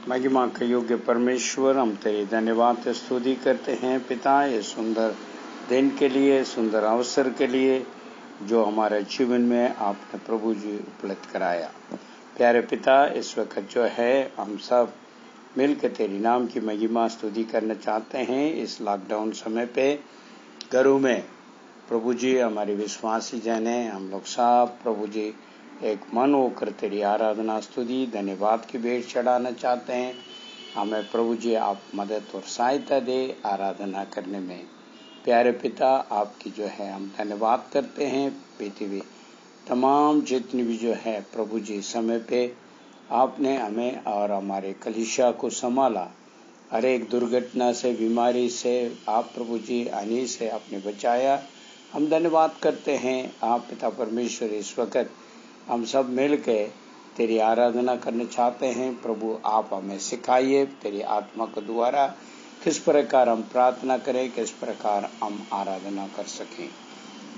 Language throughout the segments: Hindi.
महिमा के योग्य परमेश्वर, हम तेरी धन्यवाद स्तुति करते हैं पिता, ये सुंदर दिन के लिए, सुंदर अवसर के लिए जो हमारे जीवन में आपने प्रभु जी उपलब्ध कराया। प्यारे पिता, इस वक्त जो है हम सब मिलकर तेरी नाम की महिमा स्तुति करना चाहते हैं। इस लॉकडाउन समय पे घरों में प्रभु जी हमारे विश्वासी जने, हम लोग सब प्रभु जी एक मन होकर तेरी आराधना स्तुति धन्यवाद की भेंट चढ़ाना चाहते हैं। हमें प्रभु जी आप मदद और सहायता दे आराधना करने में। प्यारे पिता, आपकी जो है हम धन्यवाद करते हैं। पृथ्वी तमाम जितनी भी जो है प्रभु जी समय पे आपने हमें और हमारे कलीसिया को संभाला। हर एक दुर्घटना से, बीमारी से आप प्रभु जी हानि से आपने बचाया। हम धन्यवाद करते हैं आप पिता परमेश्वर। इस वक्त हम सब मिल के तेरी आराधना करना चाहते हैं। प्रभु आप हमें सिखाइए तेरी आत्मा के द्वारा किस प्रकार हम प्रार्थना करें, किस प्रकार हम आराधना कर सकें।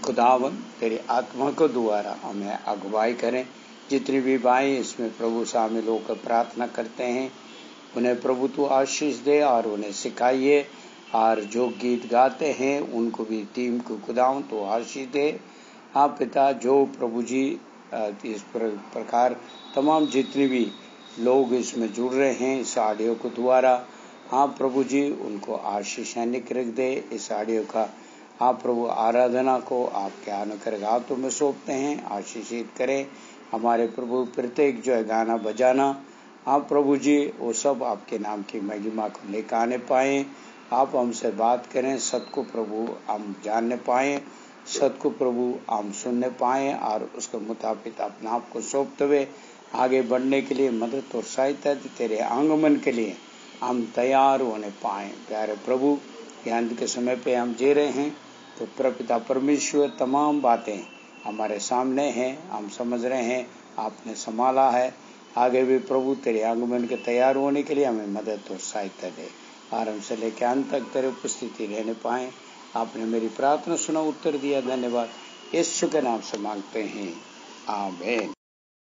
खुदावन तेरी आत्मा के द्वारा हमें अगुवाई करें। जितनी भी भाई इसमें प्रभु शामिल होकर प्रार्थना करते हैं, उन्हें प्रभु तू आशीष दे और उन्हें सिखाइए। और जो गीत गाते हैं उनको भी टीम को खुदावन तो आशीष दे। आप पिता, जो प्रभु जी इस प्रकार तमाम जितने भी लोग इसमें जुड़ रहे हैं इस ऑडियो के द्वारा, आप प्रभु जी उनको आशीष निकृत दे। इस ऑडियो का आप प्रभु आराधना को आपके अनुग्रह हाथों में सौंपते हैं, आशीषित करें। हमारे प्रभु प्रत्येक जो है गाना बजाना आप प्रभु जी वो सब आपके नाम की महिमा को लेकर आने पाएँ। आप हमसे बात करें, सत को प्रभु हम जानने पाएँ, सत को प्रभु हम सुनने पाएँ और उसके मुताबिक अपने आप को सौंपते हुए आगे बढ़ने के लिए मदद और सहायता तेरे आंगमन के लिए हम तैयार होने पाएँ। प्यारे प्रभु, अंत के समय पे हम जी रहे हैं तो पिता परमेश्वर तमाम बातें हमारे सामने हैं, हम समझ रहे हैं, आपने संभाला है। आगे भी प्रभु तेरे आगमन के तैयार होने के लिए हमें मदद और सहायता दे। आरंभ से लेकर अंत तक तेरे उपस्थिति रहने पाएँ। आपने मेरी प्रार्थना सुना, उत्तर दिया, धन्यवाद। यीशु के नाम से मांगते हैं, आमीन।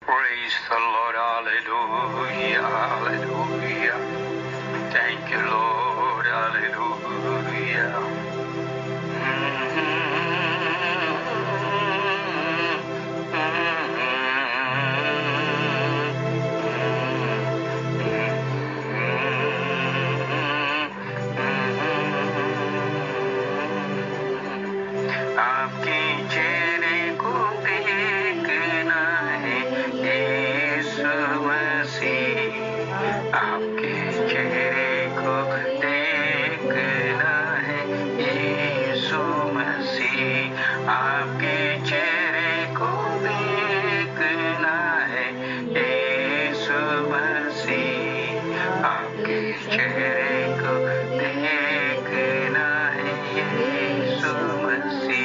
Praise the Lord, hallelujah, hallelujah. Thank you, Lord, hallelujah. आपके चेहरे को देखना है यीशु मसीह, आपके चेहरे को देखना है यीशु मसीह, आपके चेहरे को देखना है यीशु मसीह, आपके चेहरे को देखना है यीशु मसीह।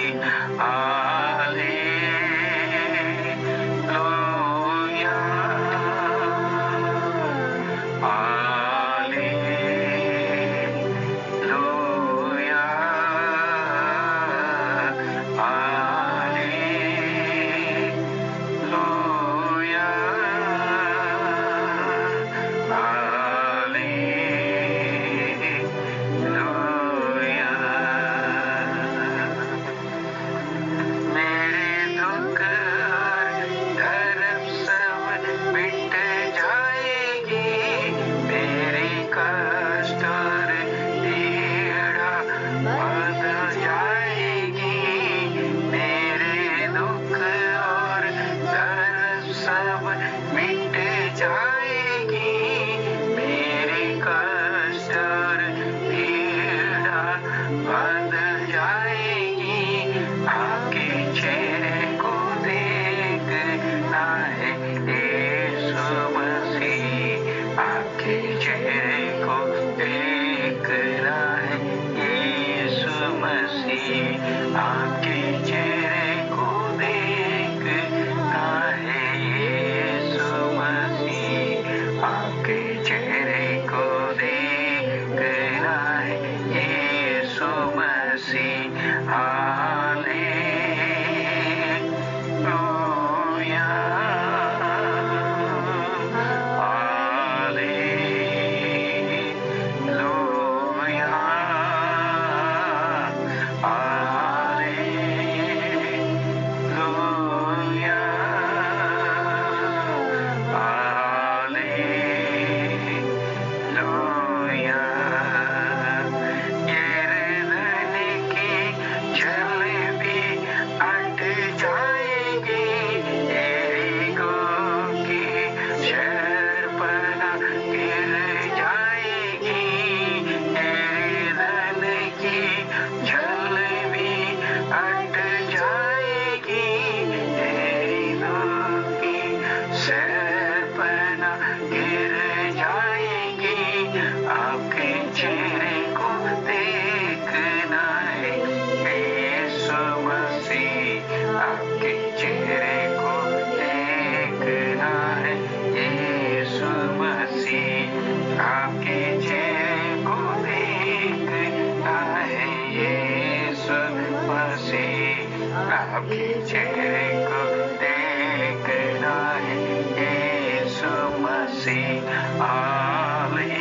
मसीह हालेलुया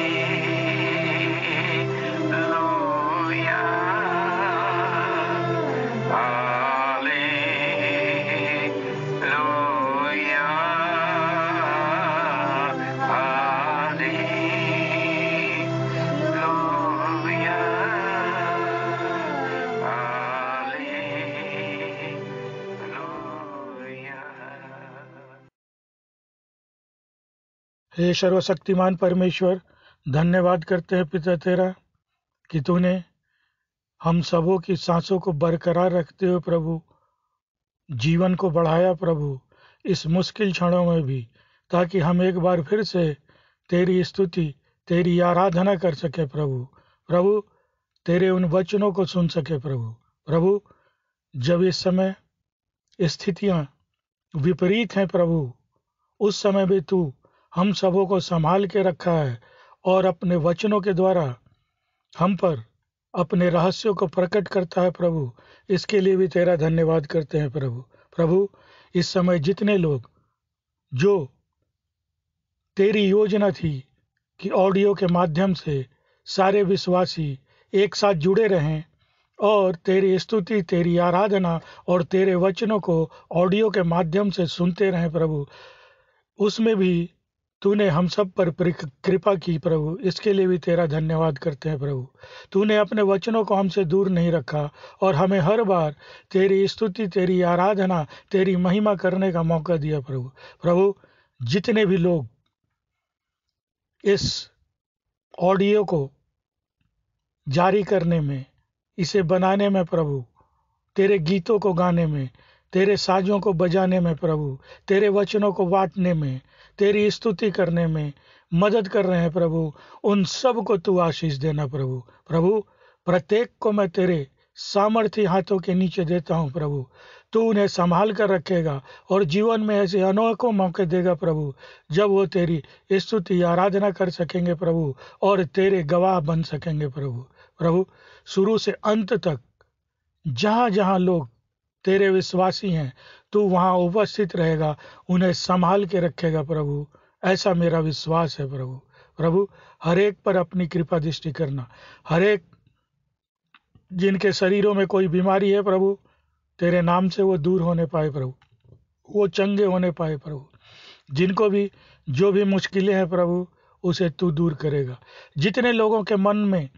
हालेलुया हालेलुया हालेलुया। हे सर्वशक्तिमान परमेश्वर, धन्यवाद करते हैं पिता तेरा कि तूने हम सबों की सांसों को बरकरार रखते हुए प्रभु जीवन को बढ़ाया प्रभु इस मुश्किल क्षणों में भी, ताकि हम एक बार फिर से तेरी स्तुति तेरी आराधना कर सके प्रभु तेरे उन वचनों को सुन सके प्रभु जब इस समय स्थितियां विपरीत हैं प्रभु, उस समय भी तू हम सबों को संभाल के रखा है और अपने वचनों के द्वारा हम पर अपने रहस्यों को प्रकट करता है प्रभु। इसके लिए भी तेरा धन्यवाद करते हैं प्रभु इस समय जितने लोग जो तेरी योजना थी कि ऑडियो के माध्यम से सारे विश्वासी एक साथ जुड़े रहें और तेरी स्तुति तेरी आराधना और तेरे वचनों को ऑडियो के माध्यम से सुनते रहें प्रभु, उसमें भी तूने हम सब पर कृपा की प्रभु। इसके लिए भी तेरा धन्यवाद करते हैं प्रभु। तूने अपने वचनों को हमसे दूर नहीं रखा और हमें हर बार तेरी स्तुति तेरी आराधना तेरी महिमा करने का मौका दिया प्रभु जितने भी लोग इस ऑडियो को जारी करने में, इसे बनाने में प्रभु, तेरे गीतों को गाने में, तेरे साजों को बजाने में प्रभु, तेरे वचनों को बांटने में, तेरी स्तुति करने में मदद कर रहे हैं प्रभु, उन सब को तू आशीष देना प्रभु प्रत्येक को मैं तेरे सामर्थी हाथों के नीचे देता हूं प्रभु। तू उन्हें संभाल कर रखेगा और जीवन में ऐसे अनोखों मौके देगा प्रभु, जब वो तेरी स्तुति आराधना कर सकेंगे प्रभु और तेरे गवाह बन सकेंगे प्रभु शुरू से अंत तक जहां जहां लोग तेरे विश्वासी हैं तू वहां उपस्थित रहेगा, उन्हें संभाल के रखेगा प्रभु। ऐसा मेरा विश्वास है प्रभु हर एक पर अपनी कृपा दृष्टि करना, हर एक जिनके शरीरों में कोई बीमारी है प्रभु, तेरे नाम से वो दूर होने पाए प्रभु, वो चंगे होने पाए प्रभु। जिनको भी जो भी मुश्किलें हैं प्रभु, उसे तू दूर करेगा। जितने लोगों के मन में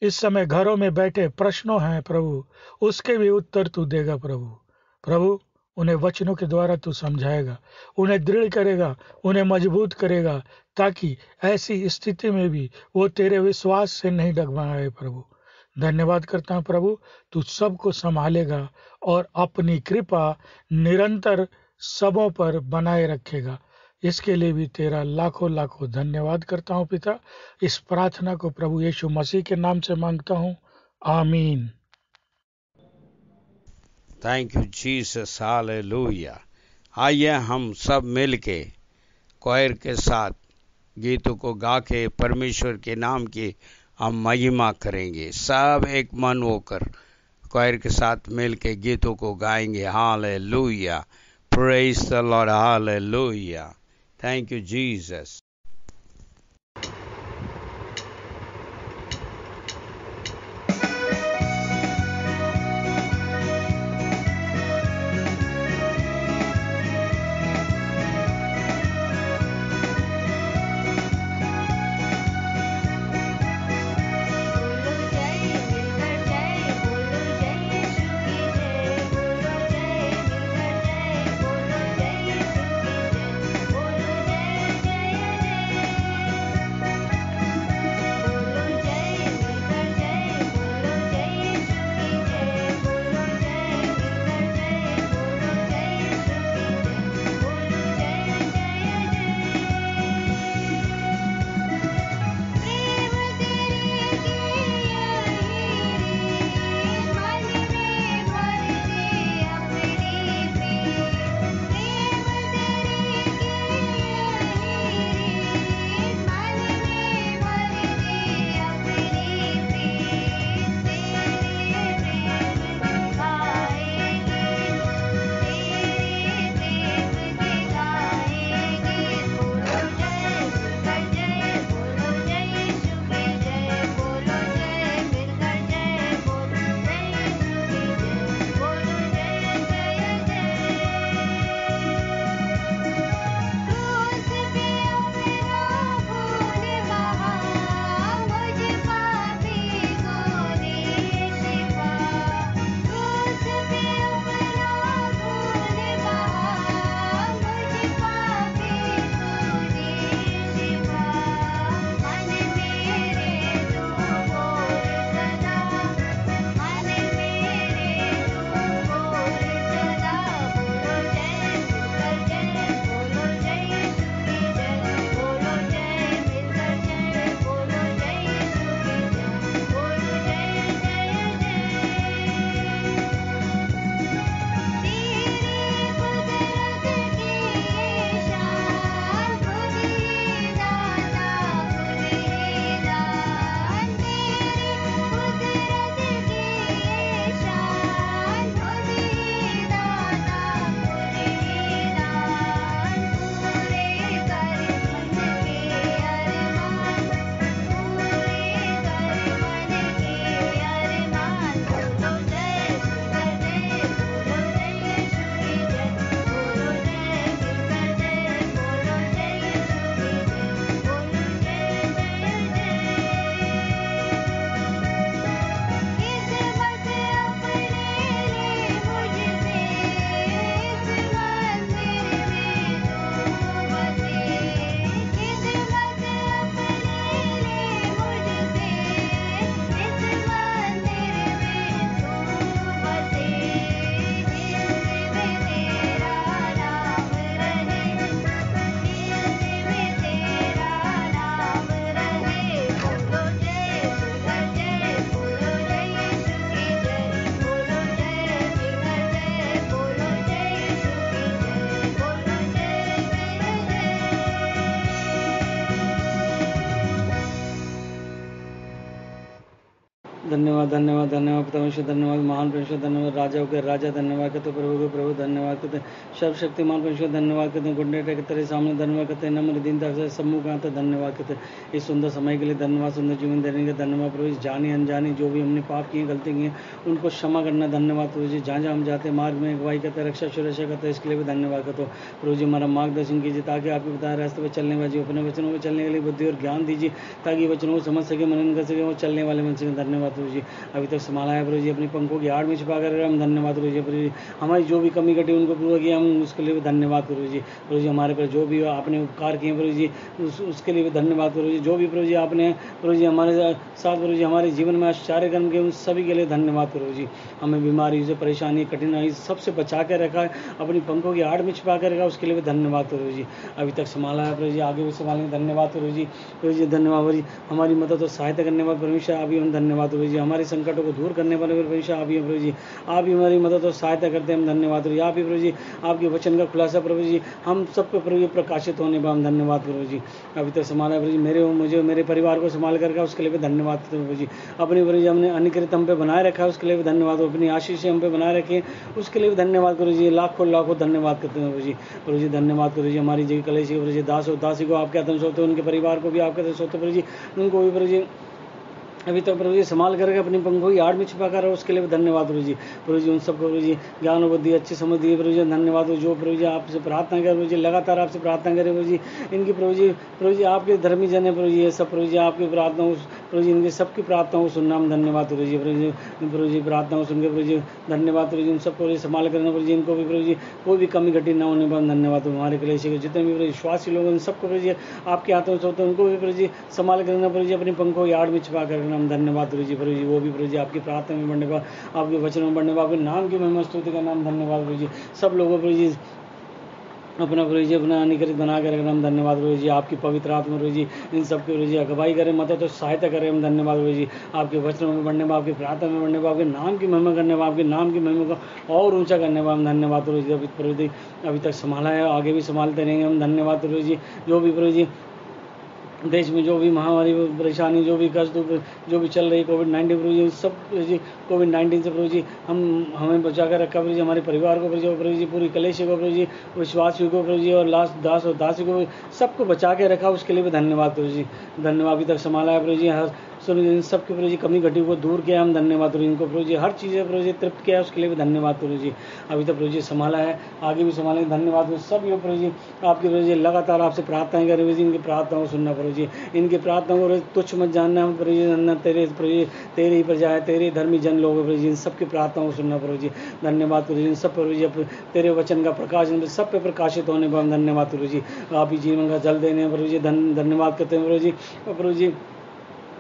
इस समय घरों में बैठे प्रश्नों हैं प्रभु, उसके भी उत्तर तू देगा प्रभु उन्हें वचनों के द्वारा तू समझाएगा, उन्हें दृढ़ करेगा, उन्हें मजबूत करेगा, ताकि ऐसी स्थिति में भी वो तेरे विश्वास से नहीं डगमगाए प्रभु। धन्यवाद करता हूं प्रभु, तू सबको संभालेगा और अपनी कृपा निरंतर सबों पर बनाए रखेगा। इसके लिए भी तेरा लाखों लाखों धन्यवाद करता हूं पिता। इस प्रार्थना को प्रभु यीशु मसीह के नाम से मांगता हूं, आमीन। Thank you Jesus, hallelujah. आइए हम सब मिलके कोयर के साथ गीतों को गा के परमेश्वर के नाम की हम महिमा करेंगे। सब एक मन होकर कोयर के साथ मिलके गीतों को गाएंगे। Hallelujah, praise the Lord, hallelujah. Thank you Jesus. बोलो जय धन्यवाद धन्यवाद धन्यवाद परमेश्वर, धन्यवाद महान परमेश्वर, धन्यवाद राजाओं के राजा, धन्यवाद करते प्रभु के प्रभु, धन्यवाद करते सर्वशक्तिमान परमेश्वर, धन्यवाद करते घुटने टेक तेरे सामने, धन्यवाद करते नम्र दीनता से सम्मुख आते, धन्यवाद करते इस सुंदर समय के लिए, धन्यवाद सुंदर जीवन देने के, धन्यवाद प्रभु जी। जानी अनजानी जो भी हमने पाप किए गलती की उनको क्षमा करना, धन्यवाद प्रभु जी। जहाँ जहाँ हम जाते मार्ग में अगुवाई करते, रक्षा सुरक्षा करते, इसके लिए भी धन्यवाद करते हो प्रभु जी। हमारा मार्गदर्शन कीजिए ताकि आपके बताए रास्ते पर चलने वाले, अपने वचनों पर चलने के लिए बुद्धि और ज्ञान दीजिए ताकि वचनों को समझ सके, मनन कर सके और चलने वाले मन से, धन्यवाद प्रभु जी। अभी तक संभाला है प्रभु जी, अपनी पंखों की आड़ में छिपा कर हम, धन्यवाद प्रभु जी। हमारी जो भी कमी घटी उनको पूरा किया, हम उसके लिए भी धन्यवाद प्रभु जी। प्रभु जी हमारे पर जो भी आपने उपकार किए प्रभु जी उसके लिए भी धन्यवाद प्रभु जी। जो भी प्रभु जी आपने प्रभु जी हमारे साथ प्रभु जी हमारे जीवन में आश्चर्य कर्म किए उन सभी के लिए धन्यवाद प्रभु जी। हमें बीमारी से, परेशानी, कठिनाई सबसे बचा के रखा है, अपनी पंखों की आड़ में छिपा कर रखा, उसके लिए भी धन्यवाद प्रभु जी। अभी तक संभाला है प्रभु जी, आगे भी संभालेंगे, धन्यवाद प्रभु जी। प्रभु जी धन्यवाद प्रभु जी, हमारी मदद और सहायता करने वाले परमेश्वर आप ही हम, धन्यवाद प्रभु जी। हमारे संकटों को दूर करने वाले परमेश्वर आप ही प्रभु जी, आप ही हमारी मदद और सहायता करते हैं, हम धन्यवाद प्रभु जी। आप ही प्रभु जी, आपके वचन का खुलासा प्रभु जी हम सबको प्रभु जी प्रकाशित होने पर हम, धन्यवाद प्रभु जी। अभी तक संभाला प्रभु जी, मुझे मेरे परिवार को संभाल कर उसके लिए भी धन्यवाद प्रभु जी। अपने प्रभु जी हमने अनुकृत हम पे बनाए रखा है, उसके लिए भी धन्यवाद। अपनी आशीष हम पे बनाए रखे उसके लिए भी धन्यवाद प्रभु जी। लाखों लाखों धन्यवाद करते हैं प्रभु जी। प्रभु जी धन्यवाद प्रभु जी। हमारी जी कलेशी प्रभु जी, दास और दासी को आपके हाथ में सौंपते, उनके परिवार को भी आपके हाथ में सौंपते प्रभु जी। उनको भी प्रभु जी अभी तक प्रभु जी संभाल करके अपनी पंखों की आड़ में छिपा कर उसके लिए भी धन्यवाद प्रभु जी। प्रभु जी उन सबको प्रभु जी ज्ञान और बुद्धि अच्छी समझ दी प्रभु जी, धन्यवाद। जो प्रभु जी आपसे प्रार्थना कर प्रभु जी, लगातार आपसे प्रार्थना करें प्रभु जी। इनकी प्रभु जी आपके धर्मी जन है प्रभु जी, ये सब प्रभु जी आपकी प्रार्थना प्रभु जी, इनकी सबकी प्रार्थनाओं को सुनना, हम धन्यवाद प्रभु जी। प्रभु जी प्रार्थनाओं सुन के प्रभु जी धन्यवाद प्रभु जी। उन सबको प्रभु जी संभाल करना प्रभु जी, इनको भी प्रभु जी कोई भी कमी घटी ना होने पर धन्यवाद। हमारे कलेशी के जितने भी विश्वासी लोग हैं उन सबको प्रभु जी आपके हाथों में सौंपते, उनको भी प्रभु जी संभाल करना प्रभु जी, अपनी पंखों की आड़ में छिपा कर हम, धन्यवाद प्रभु जी। प्रभु जी वो भी प्रभु जी आपकी प्रार्थना में बढ़ने पर, आपके वचन में बढ़ने पर, आपके नाम की महिमा स्तुति का नाम, धन्यवाद प्रभु जी। सब लोगों प्रभु जी अपना प्रभु जी अपना अनिकृत बना कर रखना, हम धन्यवाद प्रभु जी। आपकी पवित्र आत्मा प्रभु जी इन सबके प्रभु जी अगुवाई करें, मदद और सहायता करें, हम धन्यवाद प्रभु जी। आपके वचनों में बढ़ने पर, आपकी प्रार्थना में बढ़ने पर, आपके नाम की महिमा करने पर, आपके नाम की महिमा को और ऊंचा करने पर हम धन्यवाद प्रभु जी। प्रभु जी अभी तक संभाला है, आगे भी संभालते रहेंगे, हम धन्यवाद प्रभु जी। जो भी प्रभु जी देश में जो भी महामारी परेशानी, जो भी कष्ट जो भी चल रही कोविड-19 प्रभु जी, सब जी कोविड-19 से प्रभु जी हमें बचा कर रखा प्रभु जी। हमारे परिवार को प्रभु जी, पूरी कलेशी को प्रभु जी, विश्वासियों को प्रभु जी और दास और दासी को सबको बचा के रखा, उसके लिए भी धन्यवाद प्रभु जी। धन्यवाद। अभी तक संभाला है प्रभु जी, हर इन सबके प्रभु जी कमी घटी को दूर किया, हम धन्यवाद प्रभु। इनको प्रभु जी हर चीज़ें प्रभु जी तृप्त किया, उसके लिए भी धन्यवाद प्रभु जी। अभी तक प्रभु जी संभाला है, आगे भी संभालेंगे, धन्यवाद। सब ये प्रभु जी आपके प्रभु जी लगातार आपसे प्रार्थनाएं करें प्रभु जी, इनकी प्रार्थनाओं को सुनना प्रभु जी, इनकी प्रार्थनाओं को तुच्छ मत जानना प्रभु जी। तेरे प्रभु जी तेरे ही प्रजा है, तेरे धर्मी जन लोग प्रभु जी, इन सबकी प्रार्थनाओं को सुनना प्रभु जी, धन्यवाद प्रभु जी। इन सब प्रभु जी तेरे वचन का प्रकाश सब पे प्रकाशित होने पर हम धन्यवाद प्रभु जी। आप ही जीवन का जल देने प्रभु जी, धन्यवाद करते हैं प्रभु जी। प्रभु जी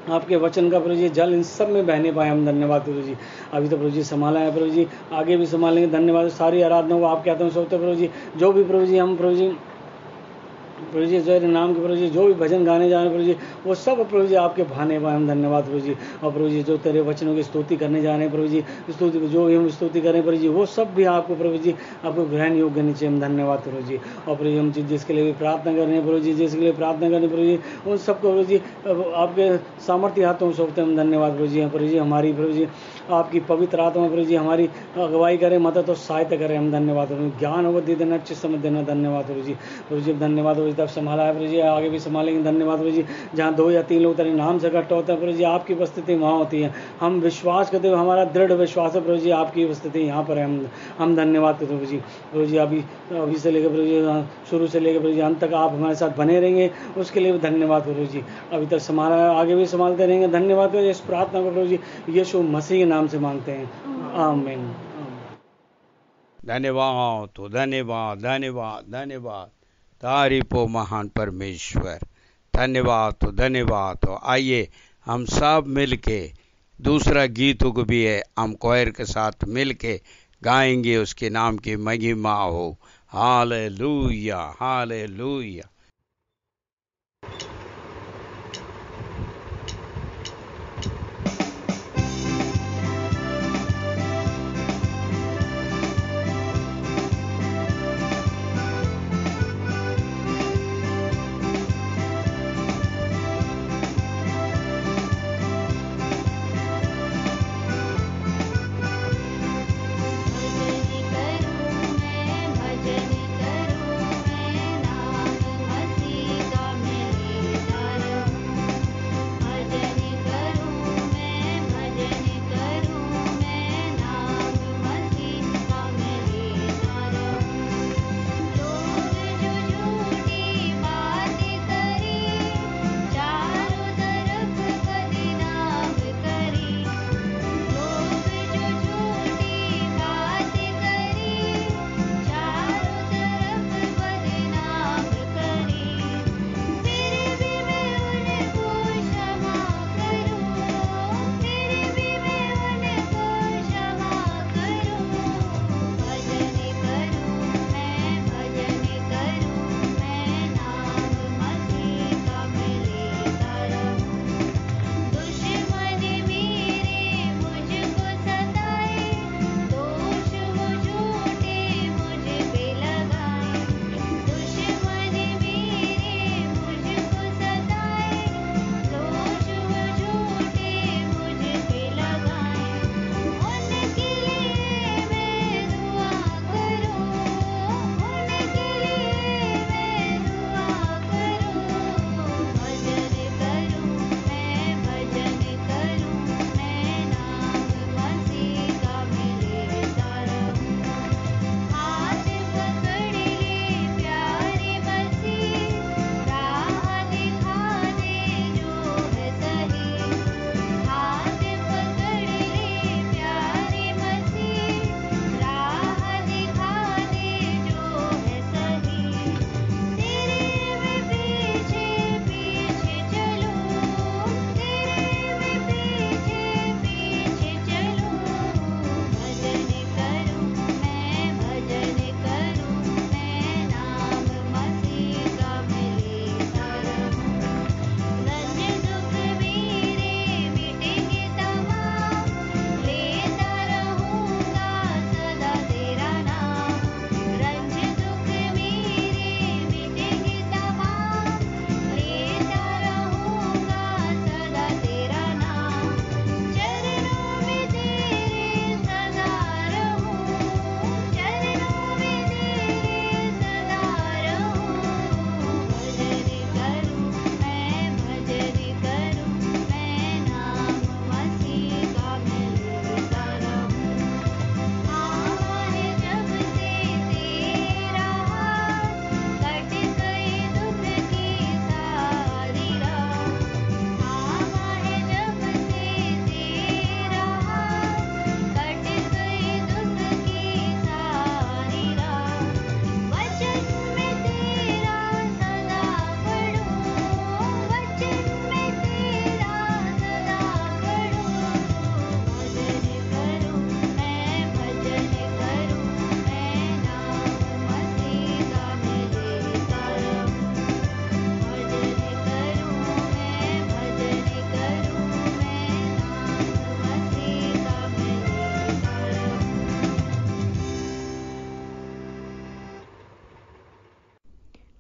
आपके वचन का प्रभु जी जल इन सब में बहने पाए, हम धन्यवाद प्रभु जी। अभी तो प्रभु जी संभाला है प्रभु जी, आगे भी संभालेंगे, धन्यवाद। सारी आराधना को आपके हाथों में सौंपते प्रभु जी। जो भी प्रभु जी हम प्रभु जी तेरे नाम के प्रभु जी जो भी भजन गाने जा रहे हैं प्रभु जी, वो सब प्रभु जी आपके भाने पाए, हम धन्यवाद प्रभु जी। और प्रभु जी जो तेरे वचनों की स्तुति करने जा रहे हैं प्रभु जी, स्तुति जो भी हम स्तुति करें प्रभु जी, वो सब भी आपको प्रभु जी आपको ग्रहण योग्य नीचे, हम धन्यवाद प्रभु जी। और प्रभु जी हम जिसके लिए भी प्रार्थना कर रहे हैं प्रभु जी, जिसके लिए प्रार्थना करें प्रभु जी, उन सबको प्रभु जी आपके सामर्थ्य हाथों में सौंपते, हम धन्यवाद प्रभु जी। प्रभु जी हमारी प्रभु जी आपकी पवित्र आत्मा प्रभु जी हमारी अगुवाई करें, मदद और सहायता करें, हम धन्यवाद प्रभु। ज्ञान और बुद्धि देना, अच्छी समझ देना, धन्यवाद प्रभु जी। प्रभु जी धन्यवाद प्रभु जी, तब संभाला है प्रभु जी, आगे भी संभालेंगे, धन्यवाद प्रभु जी। जहाँ 2 या 3 लोग तेरे नाम से इकट्ठा होता है प्रभु जी, आपकी उपस्थिति वहाँ होती है, हम विश्वास करते हुए, हमारा दृढ़ विश्वास है प्रभु जी आपकी उपस्थिति यहाँ पर है, हम धन्यवाद करते प्रभु जी। प्रभु जी अभी से लेकर प्रभु जी शुरू से लेकर प्रभु जी अंत तक आप हमारे साथ बने रहेंगे, उसके लिए भी धन्यवाद प्रभु जी। अभी तक संभाला है, आगे भी संभालते रहेंगे, धन्यवाद। इस प्रार्थना को प्रभु जी यीशु मसीह के नाम से मांगते हैं, आमीन। धन्यवाद तो धन्यवाद धन्यवाद धन्यवाद, तारीफ हो महान परमेश्वर, धन्यवाद तो धन्यवाद। तो आइए हम सब मिलके दूसरा गीत को भी है, हम कोयर के साथ मिलके गाएंगे, उसके नाम की महिमा हो। Hallelujah hallelujah.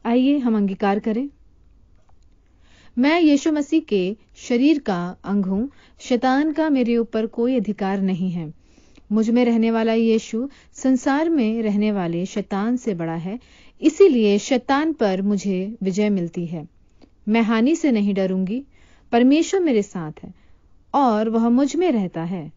आइए हम अंगीकार करें। मैं यीशु मसीह के शरीर का अंग हूं। शैतान का मेरे ऊपर कोई अधिकार नहीं है। मुझ में रहने वाला यीशु संसार में रहने वाले शैतान से बड़ा है, इसीलिए शैतान पर मुझे विजय मिलती है। मैं हानि से नहीं डरूंगी। परमेश्वर मेरे साथ है और वह मुझ में रहता है।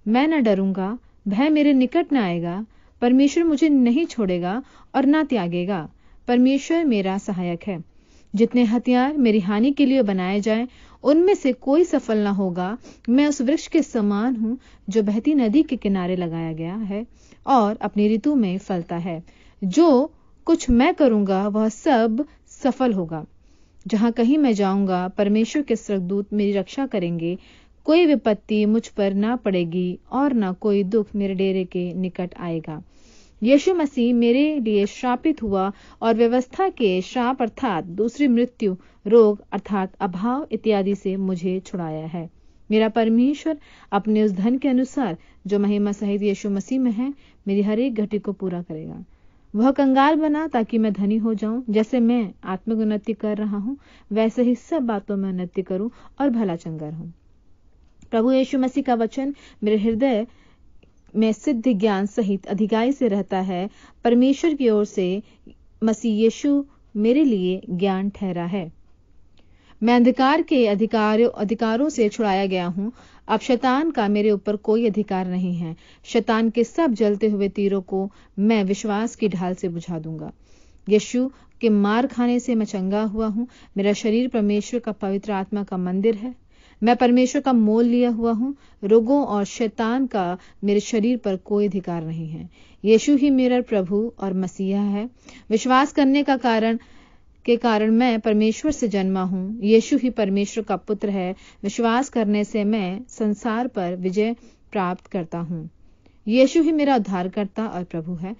मैं न डरूंगा, भय मेरे निकट न आएगा। परमेश्वर मुझे नहीं छोड़ेगा और न त्यागेगा। परमेश्वर मेरा सहायक है। जितने हथियार मेरी हानि के लिए बनाए जाएं, उनमें से कोई सफल न होगा। मैं उस वृक्ष के समान हूं जो बहती नदी के किनारे लगाया गया है और अपनी ऋतु में फलता है। जो कुछ मैं करूंगा वह सब सफल होगा। जहां कहीं मैं जाऊंगा, परमेश्वर के स्वर्गदूत मेरी रक्षा करेंगे। कोई विपत्ति मुझ पर ना पड़ेगी और ना कोई दुख मेरे डेरे के निकट आएगा। यीशु मसीह मेरे लिए श्रापित हुआ और व्यवस्था के श्राप अर्थात दूसरी मृत्यु, रोग अर्थात अभाव इत्यादि से मुझे छुड़ाया है। मेरा परमेश्वर अपने उस धन के अनुसार जो महिमा सहित यीशु मसीह में है, मेरी हर एक घटी को पूरा करेगा। वह कंगाल बना ताकि मैं धनी हो जाऊं। जैसे मैं आत्मिक उन्नति कर रहा हूं, वैसे ही सब बातों में उन्नति करूं और भला चंगा रहूं। प्रभु यीशु मसीह का वचन मेरे हृदय में सिद्ध ज्ञान सहित अधिकाई से रहता है। परमेश्वर की ओर से मसीह यीशु मेरे लिए ज्ञान ठहरा है। मैं अंधकार के अधिकारों से छुड़ाया गया हूं। अब शैतान का मेरे ऊपर कोई अधिकार नहीं है। शैतान के सब जलते हुए तीरों को मैं विश्वास की ढाल से बुझा दूंगा। यीशु के मार खाने से मैं चंगा हुआ हूं। मेरा शरीर परमेश्वर का पवित्र आत्मा का मंदिर है। मैं परमेश्वर का मोल लिया हुआ हूं। रोगों और शैतान का मेरे शरीर पर कोई अधिकार नहीं है। यीशु ही मेरा प्रभु और मसीहा है। विश्वास करने के कारण मैं परमेश्वर से जन्मा हूं। यीशु ही परमेश्वर का पुत्र है। विश्वास करने से मैं संसार पर विजय प्राप्त करता हूं। यीशु ही मेरा उद्धारकर्ता और प्रभु है।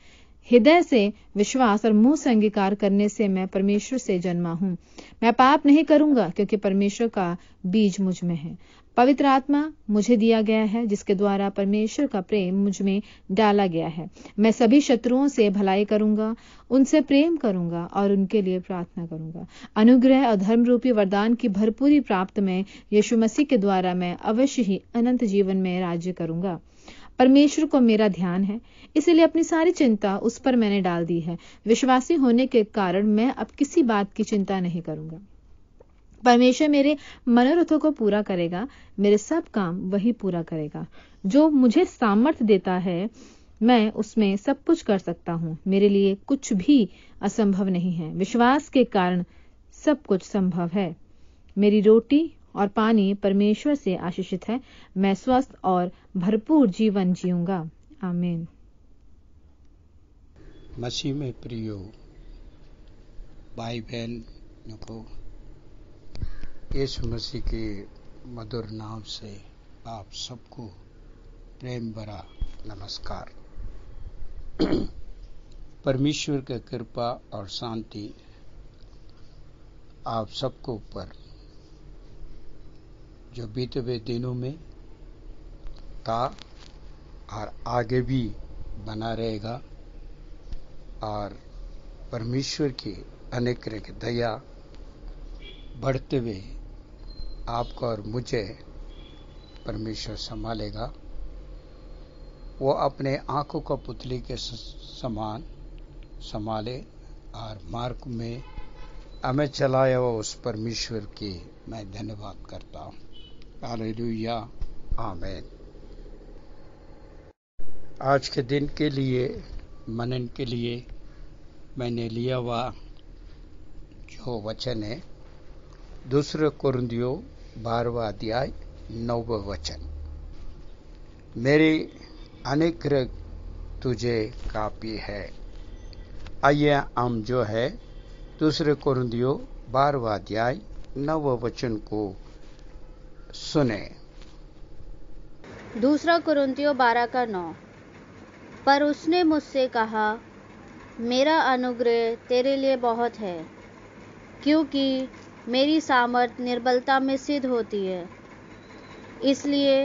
हृदय से विश्वास और मुंह से अंगीकार करने से मैं परमेश्वर से जन्मा हूं। मैं पाप नहीं करूंगा क्योंकि परमेश्वर का बीज मुझ में है। पवित्र आत्मा मुझे दिया गया है जिसके द्वारा परमेश्वर का प्रेम मुझ में डाला गया है। मैं सभी शत्रुओं से भलाई करूंगा, उनसे प्रेम करूंगा और उनके लिए प्रार्थना करूंगा। अनुग्रह और धर्म रूपी वरदान की भरपूरी प्राप्त में यीशु मसीह के द्वारा मैं अवश्य ही अनंत जीवन में राज्य करूंगा। परमेश्वर को मेरा ध्यान है, इसलिए अपनी सारी चिंता उस पर मैंने डाल दी है। विश्वासी होने के कारण मैं अब किसी बात की चिंता नहीं करूंगा। परमेश्वर मेरे मनोरथों को पूरा करेगा। मेरे सब काम वही पूरा करेगा। जो मुझे सामर्थ्य देता है, मैं उसमें सब कुछ कर सकता हूँ। मेरे लिए कुछ भी असंभव नहीं है। विश्वास के कारण सब कुछ संभव है। मेरी रोटी और पानी परमेश्वर से आशीषित है। मैं स्वस्थ और भरपूर जीवन जीऊंगा। आमीन। मसीह में प्रियो भाई बहन को यीशु मसीह के मधुर नाम से आप सबको प्रेम भरा नमस्कार। परमेश्वर की कृपा और शांति आप सबको ऊपर जो बीते हुए दिनों में था और आगे भी बना रहेगा, और परमेश्वर की अनेक दया बढ़ते हुए आपको और मुझे परमेश्वर संभालेगा। वो अपने आंखों का पुतली के समान संभाले और मार्ग में हमें चलाया हुआ उस परमेश्वर की मैं धन्यवाद करता हूँ। हालेलुया, आमीन। आज के दिन के लिए मनन के लिए मैंने लिया हुआ जो वचन है 2 कुरिन्थियों 12वां अध्याय 9वां वचन। मेरी अनुग्रह तुझे काफी है। आइए हम जो है 2 कुरिन्थियों 12वां अध्याय 9वां वचन को सुने। 2 कुरिन्थियों 12:9। पर उसने मुझसे कहा, मेरा अनुग्रह तेरे लिए बहुत है, क्योंकि मेरी सामर्थ निर्बलता में सिद्ध होती है। इसलिए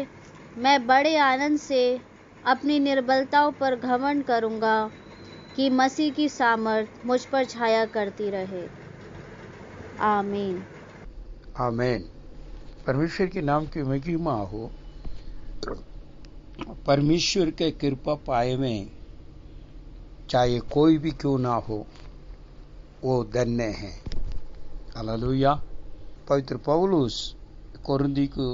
मैं बड़े आनंद से अपनी निर्बलताओं पर घमंड करूंगा कि मसीह की सामर्थ मुझ पर छाया करती रहे। आमीन। आमीन। परमेश्वर के नाम की महिमा हो। परमेश्वर के कृपा पाए में चाहे कोई भी क्यों ना हो, वो धन्य है। हालेलुया। पवित्र पौलुस कोरिन्थी को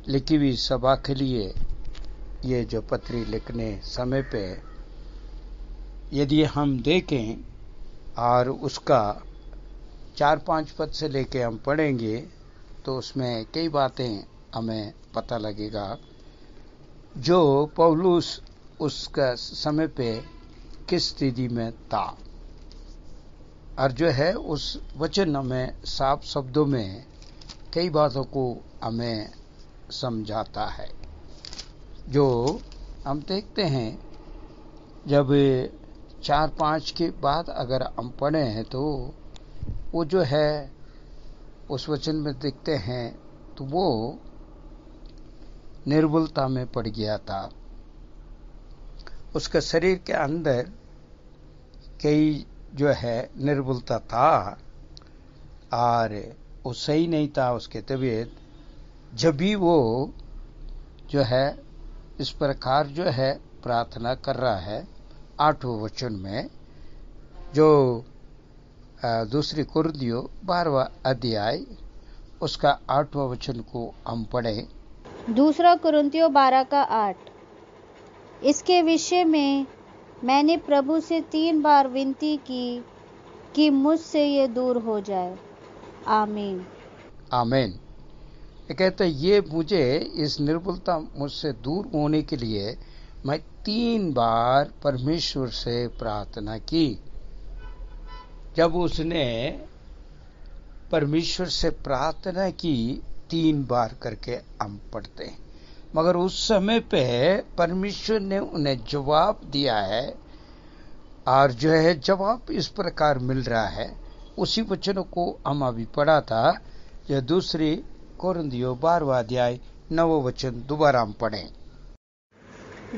लिखी हुई सभा के लिए ये जो पत्री लिखने समय पे यदि हम देखें और उसका 4-5 पद से लेके हम पढ़ेंगे तो उसमें कई बातें हमें पता लगेगा जो पौलुस उसका समय पे किस स्थिति में था, और जो है उस वचन में साफ शब्दों में कई बातों को हमें समझाता है। जो हम देखते हैं जब 4-5 के बाद अगर हम पढ़े हैं तो वो जो है उस वचन में देखते हैं तो वो निर्बलता में पड़ गया था। उसके शरीर के अंदर कई जो है निर्बलता था और वो सही नहीं था उसके तबीयत। जब भी वो जो है इस प्रकार जो है प्रार्थना कर रहा है 8वें वचन में, जो दूसरी कुरिन्थियों 12वां अध्याय उसका 8वां वचन को हम पढ़ें। दूसरा कुरिन्थियों 12 का 8। इसके विषय में मैंने प्रभु से 3 बार विनती की कि मुझसे ये दूर हो जाए। आमीन। आमीन। ये कहते हैं ये मुझे इस निर्बलता मुझसे दूर होने के लिए मैं 3 बार परमेश्वर से प्रार्थना की। जब उसने परमेश्वर से प्रार्थना की 3 बार करके हम पढ़ते हैं, मगर उस समय पे परमेश्वर ने उन्हें जवाब दिया है और जो है जवाब इस प्रकार मिल रहा है। उसी वचनों को हम अभी पढ़ा था, जो दूसरी कुरिन्थियों 12वां अध्याय 9वां वचन दोबारा हम पढ़ें।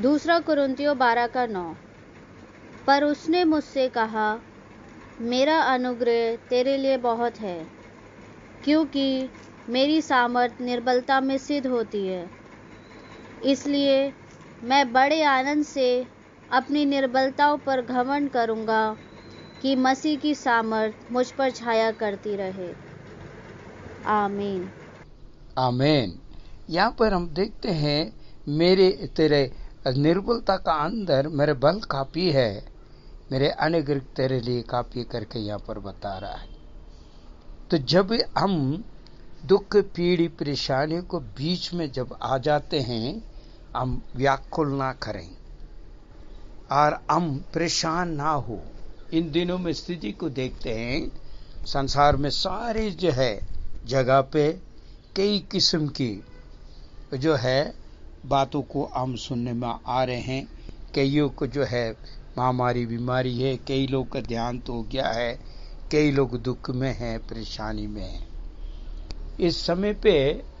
दूसरा कुरिन्थियों 12 का 9। पर उसने मुझसे कहा, मेरा अनुग्रह तेरे लिए बहुत है, क्योंकि मेरी सामर्थ निर्बलता में सिद्ध होती है। इसलिए मैं बड़े आनंद से अपनी निर्बलताओं पर घमंड करूंगा कि मसीह की सामर्थ मुझ पर छाया करती रहे। आमीन। आमीन। यहाँ पर हम देखते हैं मेरे तेरे निर्बलता का अंदर मेरे बल काफी है, मेरे अनुग्रह तेरे लिए काफी करके यहाँ पर बता रहा है। तो जब हम दुख पीड़ी परेशानियों को बीच में जब आ जाते हैं, हम व्याकुल ना करें और हम परेशान ना हो। इन दिनों में स्थिति को देखते हैं, संसार में सारी जो है जगह पे कई किस्म की जो है बातों को हम सुनने में आ रहे हैं। कईयों को जो है महामारी बीमारी है, कई लोग का ध्यान तो हो गया है, कई लोग दुख में हैं, परेशानी में हैं। इस समय पे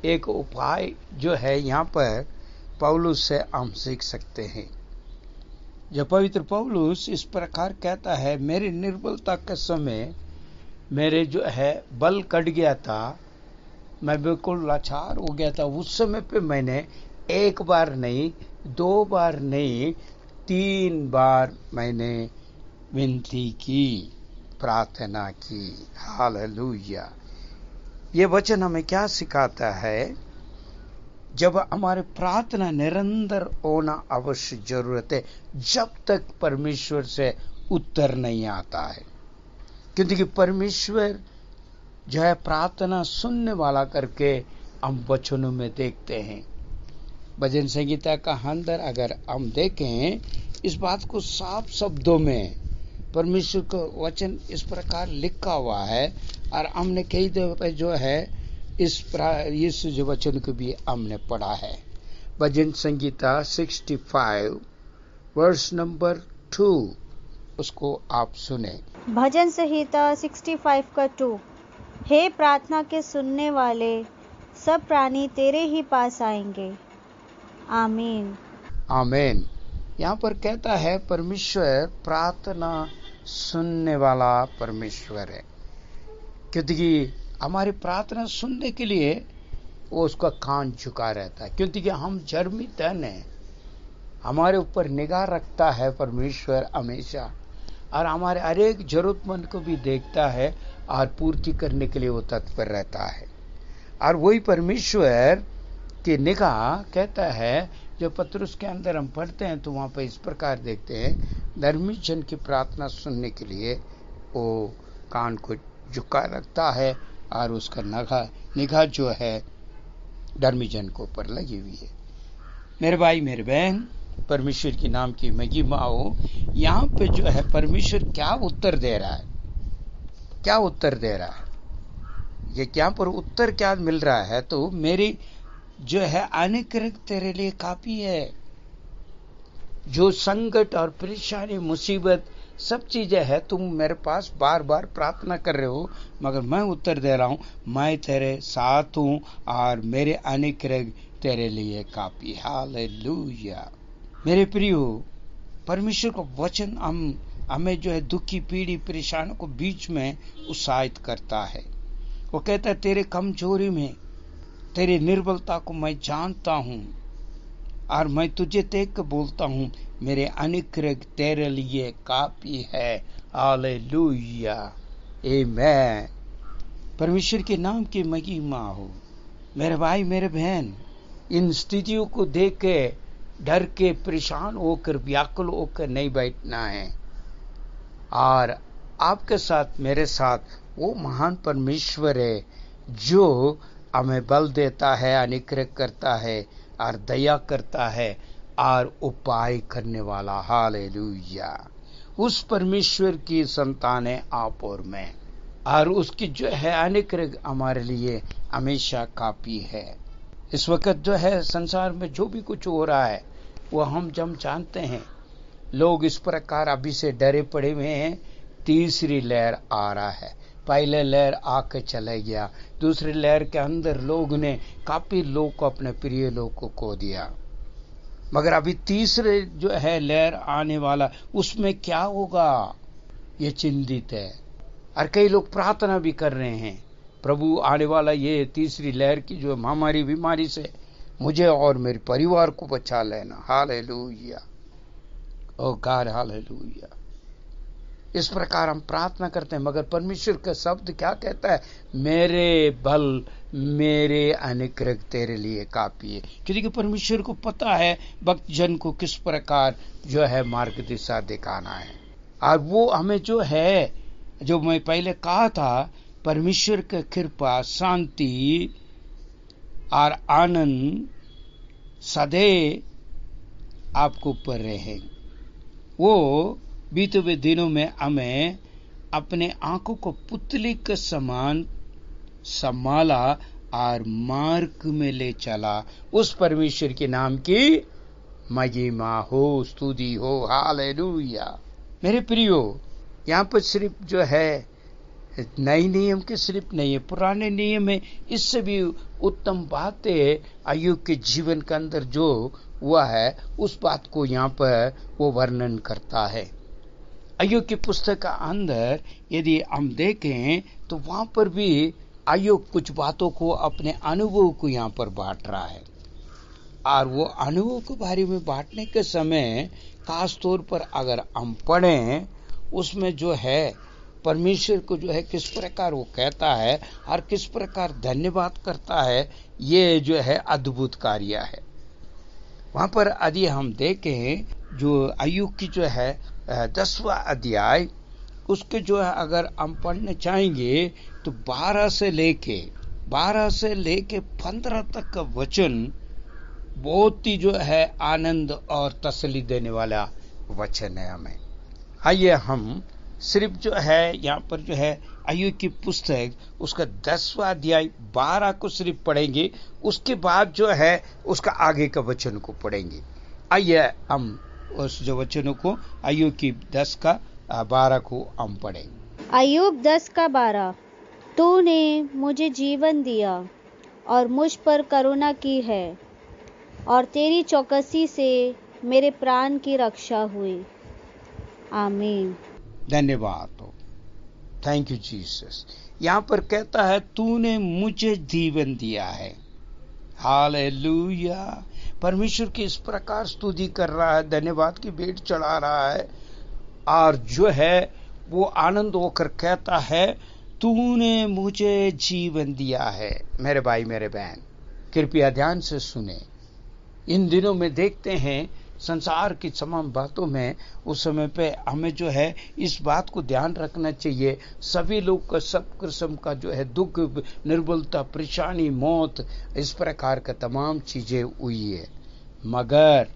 एक उपाय जो है यहाँ पर पौलुस से हम सीख सकते हैं। जब पवित्र पौलुस इस प्रकार कहता है, मेरी निर्बलता के समय मेरे जो है बल कट गया था, मैं बिल्कुल लाचार हो गया था। उस समय पे मैंने 1 बार नहीं, 2 बार नहीं, 3 बार मैंने विनती की, प्रार्थना की। हालेलुया। ये वचन हमें क्या सिखाता है? जब हमारे प्रार्थना निरंतर होना अवश्य जरूरत है, जब तक परमेश्वर से उत्तर नहीं आता है। क्योंकि परमेश्वर जो है प्रार्थना सुनने वाला करके हम वचनों में देखते हैं। भजन संगीता का अंदर अगर हम देखें, इस बात को साफ शब्दों में परमेश्वर का वचन इस प्रकार लिखा हुआ है, और हमने कई दफे जो है इस जो वचन को भी हमने पढ़ा है। भजन संगीता 65 वर्स नंबर 2, उसको आप सुने। भजन संहिता 65 का 2। हे प्रार्थना के सुनने वाले, सब प्राणी तेरे ही पास आएंगे। आमीन। आमीन। यहाँ पर कहता है परमेश्वर प्रार्थना सुनने वाला परमेश्वर है, क्योंकि हमारी प्रार्थना सुनने के लिए वो उसका कान झुका रहता है, क्योंकि हम जर्मी धन है, हमारे ऊपर निगाह रखता है परमेश्वर हमेशा, और हमारे हर एक जरूरतमंद को भी देखता है और पूर्ति करने के लिए वो तत्पर रहता है। और वही परमेश्वर की निगाह कहता है, जो पत्रुस के अंदर हम पढ़ते हैं तो वहां पर इस प्रकार देखते हैं, धर्मी जन की प्रार्थना सुनने के लिए वो कान को झुका रखता है और उसका निगाह जो है धर्मी जन को ऊपर लगी हुई है। मेरे भाई मेरे बहन, परमेश्वर के नाम की महिमा हो। यहाँ पे जो है परमेश्वर क्या उत्तर दे रहा है, क्या उत्तर दे रहा है, ये क्या पर उत्तर क्या मिल रहा है, तो मेरी जो है अनुग्रह तेरे लिए काफी है। जो संकट और परेशानी मुसीबत सब चीजें है, तुम मेरे पास बार बार प्रार्थना कर रहे हो, मगर मैं उत्तर दे रहा हूं, मैं तेरे साथ हूं और मेरे अनुग्रह तेरे लिए काफी। हालेलुया। मेरे प्रियो, परमेश्वर का वचन हमें जो है दुखी पीड़ी परेशानों को बीच में उत्साहित करता है। वो कहता है, तेरे कमजोरी में तेरी निर्बलता को मैं जानता हूं और मैं तुझे देख कर बोलता हूं, मेरे अनुग्रह तेरे लिए काफी है। हालेलुया, आमीन। परमेश्वर के नाम की महिमा हो। मेरे भाई मेरे बहन, इन स्थितियों को देख के डर के परेशान होकर व्याकुल होकर नहीं बैठना है, और आपके साथ मेरे साथ वो महान परमेश्वर है जो हमें बल देता है, अनुग्रह करता है और दया करता है और उपाय करने वाला। हालेलुया। उस परमेश्वर की संतान है आप और मैं, और उसकी जो है अनुग्रह हमारे लिए हमेशा काफी है। इस वक्त जो है संसार में जो भी कुछ हो रहा है वो हम जब जानते हैं, लोग इस प्रकार अभी से डरे पड़े हुए हैं। तीसरी लहर आ रहा है, पहले लहर आके चले गया, दूसरी लहर के अंदर लोग ने काफी लोग को, अपने प्रिय लोग को खो दिया, मगर अभी तीसरे जो है लहर आने वाला, उसमें क्या होगा ये चिंतित है। और कई लोग प्रार्थना भी कर रहे हैं, प्रभु आने वाला ये तीसरी लहर की जो महामारी बीमारी से मुझे और मेरे परिवार को बचा लेना। हालेलुया, ओ गॉड, हालेलुया। इस प्रकार हम प्रार्थना करते हैं, मगर परमेश्वर का शब्द क्या कहता है, मेरे बल मेरे अनुग्रह तेरे लिए काफी है। क्योंकि परमेश्वर को पता है भक्त जन को किस प्रकार जो है मार्ग दिशा दिखाना है, और वो हमें जो है, जो मैं पहले कहा था, परमेश्वर की कृपा, शांति और आनंद सदैव आपको ऊपर रहे। वो बीते हुए दिनों में हमें अपने आंखों को पुतली के समान संभाला और मार्ग में ले चला। उस परमेश्वर के नाम की महिमा हो, स्तुति हो। हालेलुया। मेरे प्रियो, यहाँ पर सिर्फ जो है नए नियम के सिर्फ नहीं है, पुराने नियम में इससे भी उत्तम बातें अय्यूब के जीवन के अंदर जो हुआ है, उस बात को यहाँ पर वो वर्णन करता है। अय्यूब की पुस्तक का अंदर यदि हम देखें तो वहां पर भी अय्यूब कुछ बातों को, अपने अनुभव को यहाँ पर बांट रहा है, और वो अनुभव के बारे में बांटने के समय खास तौर पर अगर हम पढ़ें, उसमें जो है परमेश्वर को जो है किस प्रकार वो कहता है और किस प्रकार धन्यवाद करता है, ये जो है अद्भुत कार्य है। वहां पर यदि हम देखें जो अय्यूब की जो है 10वां अध्याय, उसके जो है अगर हम पढ़ने चाहेंगे तो 12 से लेके 15 तक का वचन बहुत ही जो है आनंद और तसल्ली देने वाला वचन है हमें। आइए हम सिर्फ जो है यहाँ पर जो है अय्यूब की पुस्तक उसका 10वां अध्याय 12 को सिर्फ पढ़ेंगे, उसके बाद जो है उसका आगे का वचन को पढ़ेंगे। आइए हम उस जो वचनों को अय्यूब की 10 का 12 को हम पढ़ेंगे। अय्यूब 10 का 12। तूने मुझे जीवन दिया और मुझ पर करुणा की है, और तेरी चौकसी से मेरे प्राण की रक्षा हुई। आमीन। धन्यवाद हो, थैंक यू जीसस। यहाँ पर कहता है तूने मुझे जीवन दिया है। हालेलुया। परमेश्वर की इस प्रकार स्तुति कर रहा है, धन्यवाद की भेंट चढ़ा रहा है, और जो है वो आनंद होकर कहता है तूने मुझे जीवन दिया है। मेरे भाई मेरे बहन, कृपया ध्यान से सुने। इन दिनों में देखते हैं संसार की तमाम बातों में, उस समय पे हमें जो है इस बात को ध्यान रखना चाहिए, सभी लोग का सब किस्म का जो है दुख, निर्बलता, परेशानी, मौत, इस प्रकार का तमाम चीजें हुई है, मगर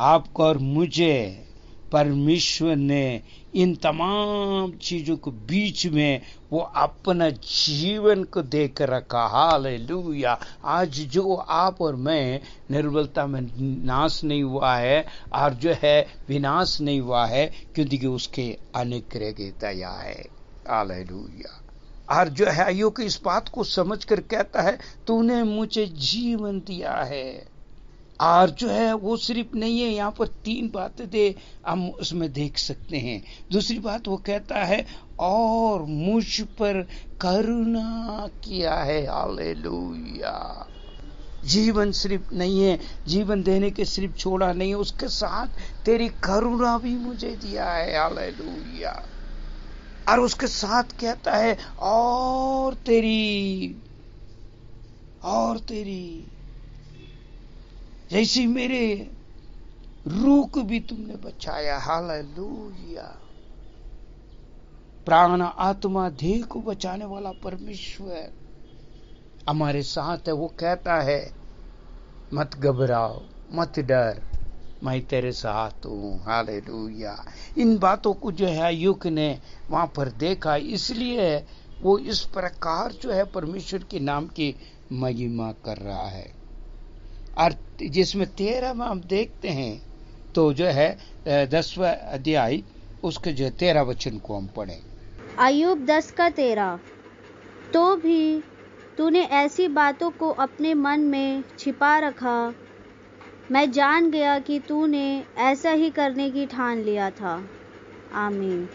आपको और मुझे परमेश्वर ने इन तमाम चीजों के बीच में वो अपना जीवन को देकर रखा। हालेलुया। आज जो आप और मैं निर्बलता में नाश नहीं हुआ है और जो है विनाश नहीं हुआ है, क्योंकि उसके अनुग्रह की दया है। हालेलुया। और जो है अय्यूब इस बात को समझकर कहता है तूने मुझे जीवन दिया है। और जो है वो सिर्फ नहीं है, यहाँ पर 3 बातें दे हम उसमें देख सकते हैं। दूसरी बात वो कहता है और मुझ पर करुणा किया है। हालेलुया। जीवन सिर्फ नहीं है, जीवन देने के सिर्फ छोड़ा नहीं है, उसके साथ तेरी करुणा भी मुझे दिया है। हालेलुया। और उसके साथ कहता है और तेरी जैसे मेरे रूह को भी तुमने बचाया। हालेलुया। प्राण, आत्मा, देह को बचाने वाला परमेश्वर हमारे साथ है। वो कहता है मत घबराओ, मत डर, मैं तेरे साथ हूं। हालेलुया। इन बातों को जो है अय्यूब ने वहां पर देखा, इसलिए वो इस प्रकार जो है परमेश्वर के नाम की महिमा कर रहा है। और जिसमें 13 में हम देखते हैं तो जो है 10वां अध्याय उसके जो 13 वचन को हम पढ़ें। अय्यूब 10:13। तो भी तूने ऐसी बातों को अपने मन में छिपा रखा, मैं जान गया कि तूने ऐसा ही करने की ठान लिया था। आमीन।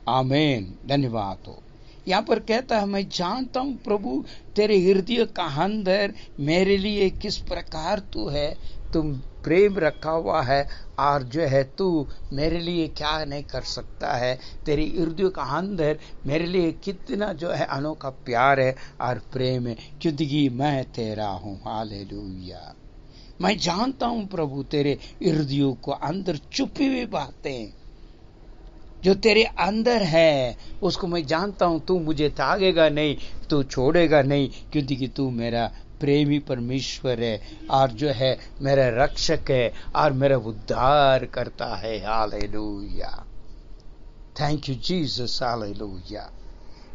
आमीन। धन्यवाद हो। यहाँ पर कहता है मैं जानता हूं प्रभु तेरे हृदय का अंदर मेरे लिए किस प्रकार तू है, तुम प्रेम रखा हुआ है, और जो है तू मेरे लिए क्या नहीं कर सकता है। तेरे हृदय का अंदर मेरे लिए कितना जो है अनोखा प्यार है और प्रेम है, क्योंकि मैं तेरा हूं। हालेलुया। मैं जानता हूं प्रभु तेरे हृदय को अंदर छुपी हुई बातें जो तेरे अंदर है, उसको मैं जानता हूं। तू मुझे त्यागेगा नहीं, तू छोड़ेगा नहीं, क्योंकि तू मेरा प्रेमी परमेश्वर है और जो है मेरा रक्षक है और मेरा उद्धार करता है। Hallelujah. Thank you Jesus. Hallelujah.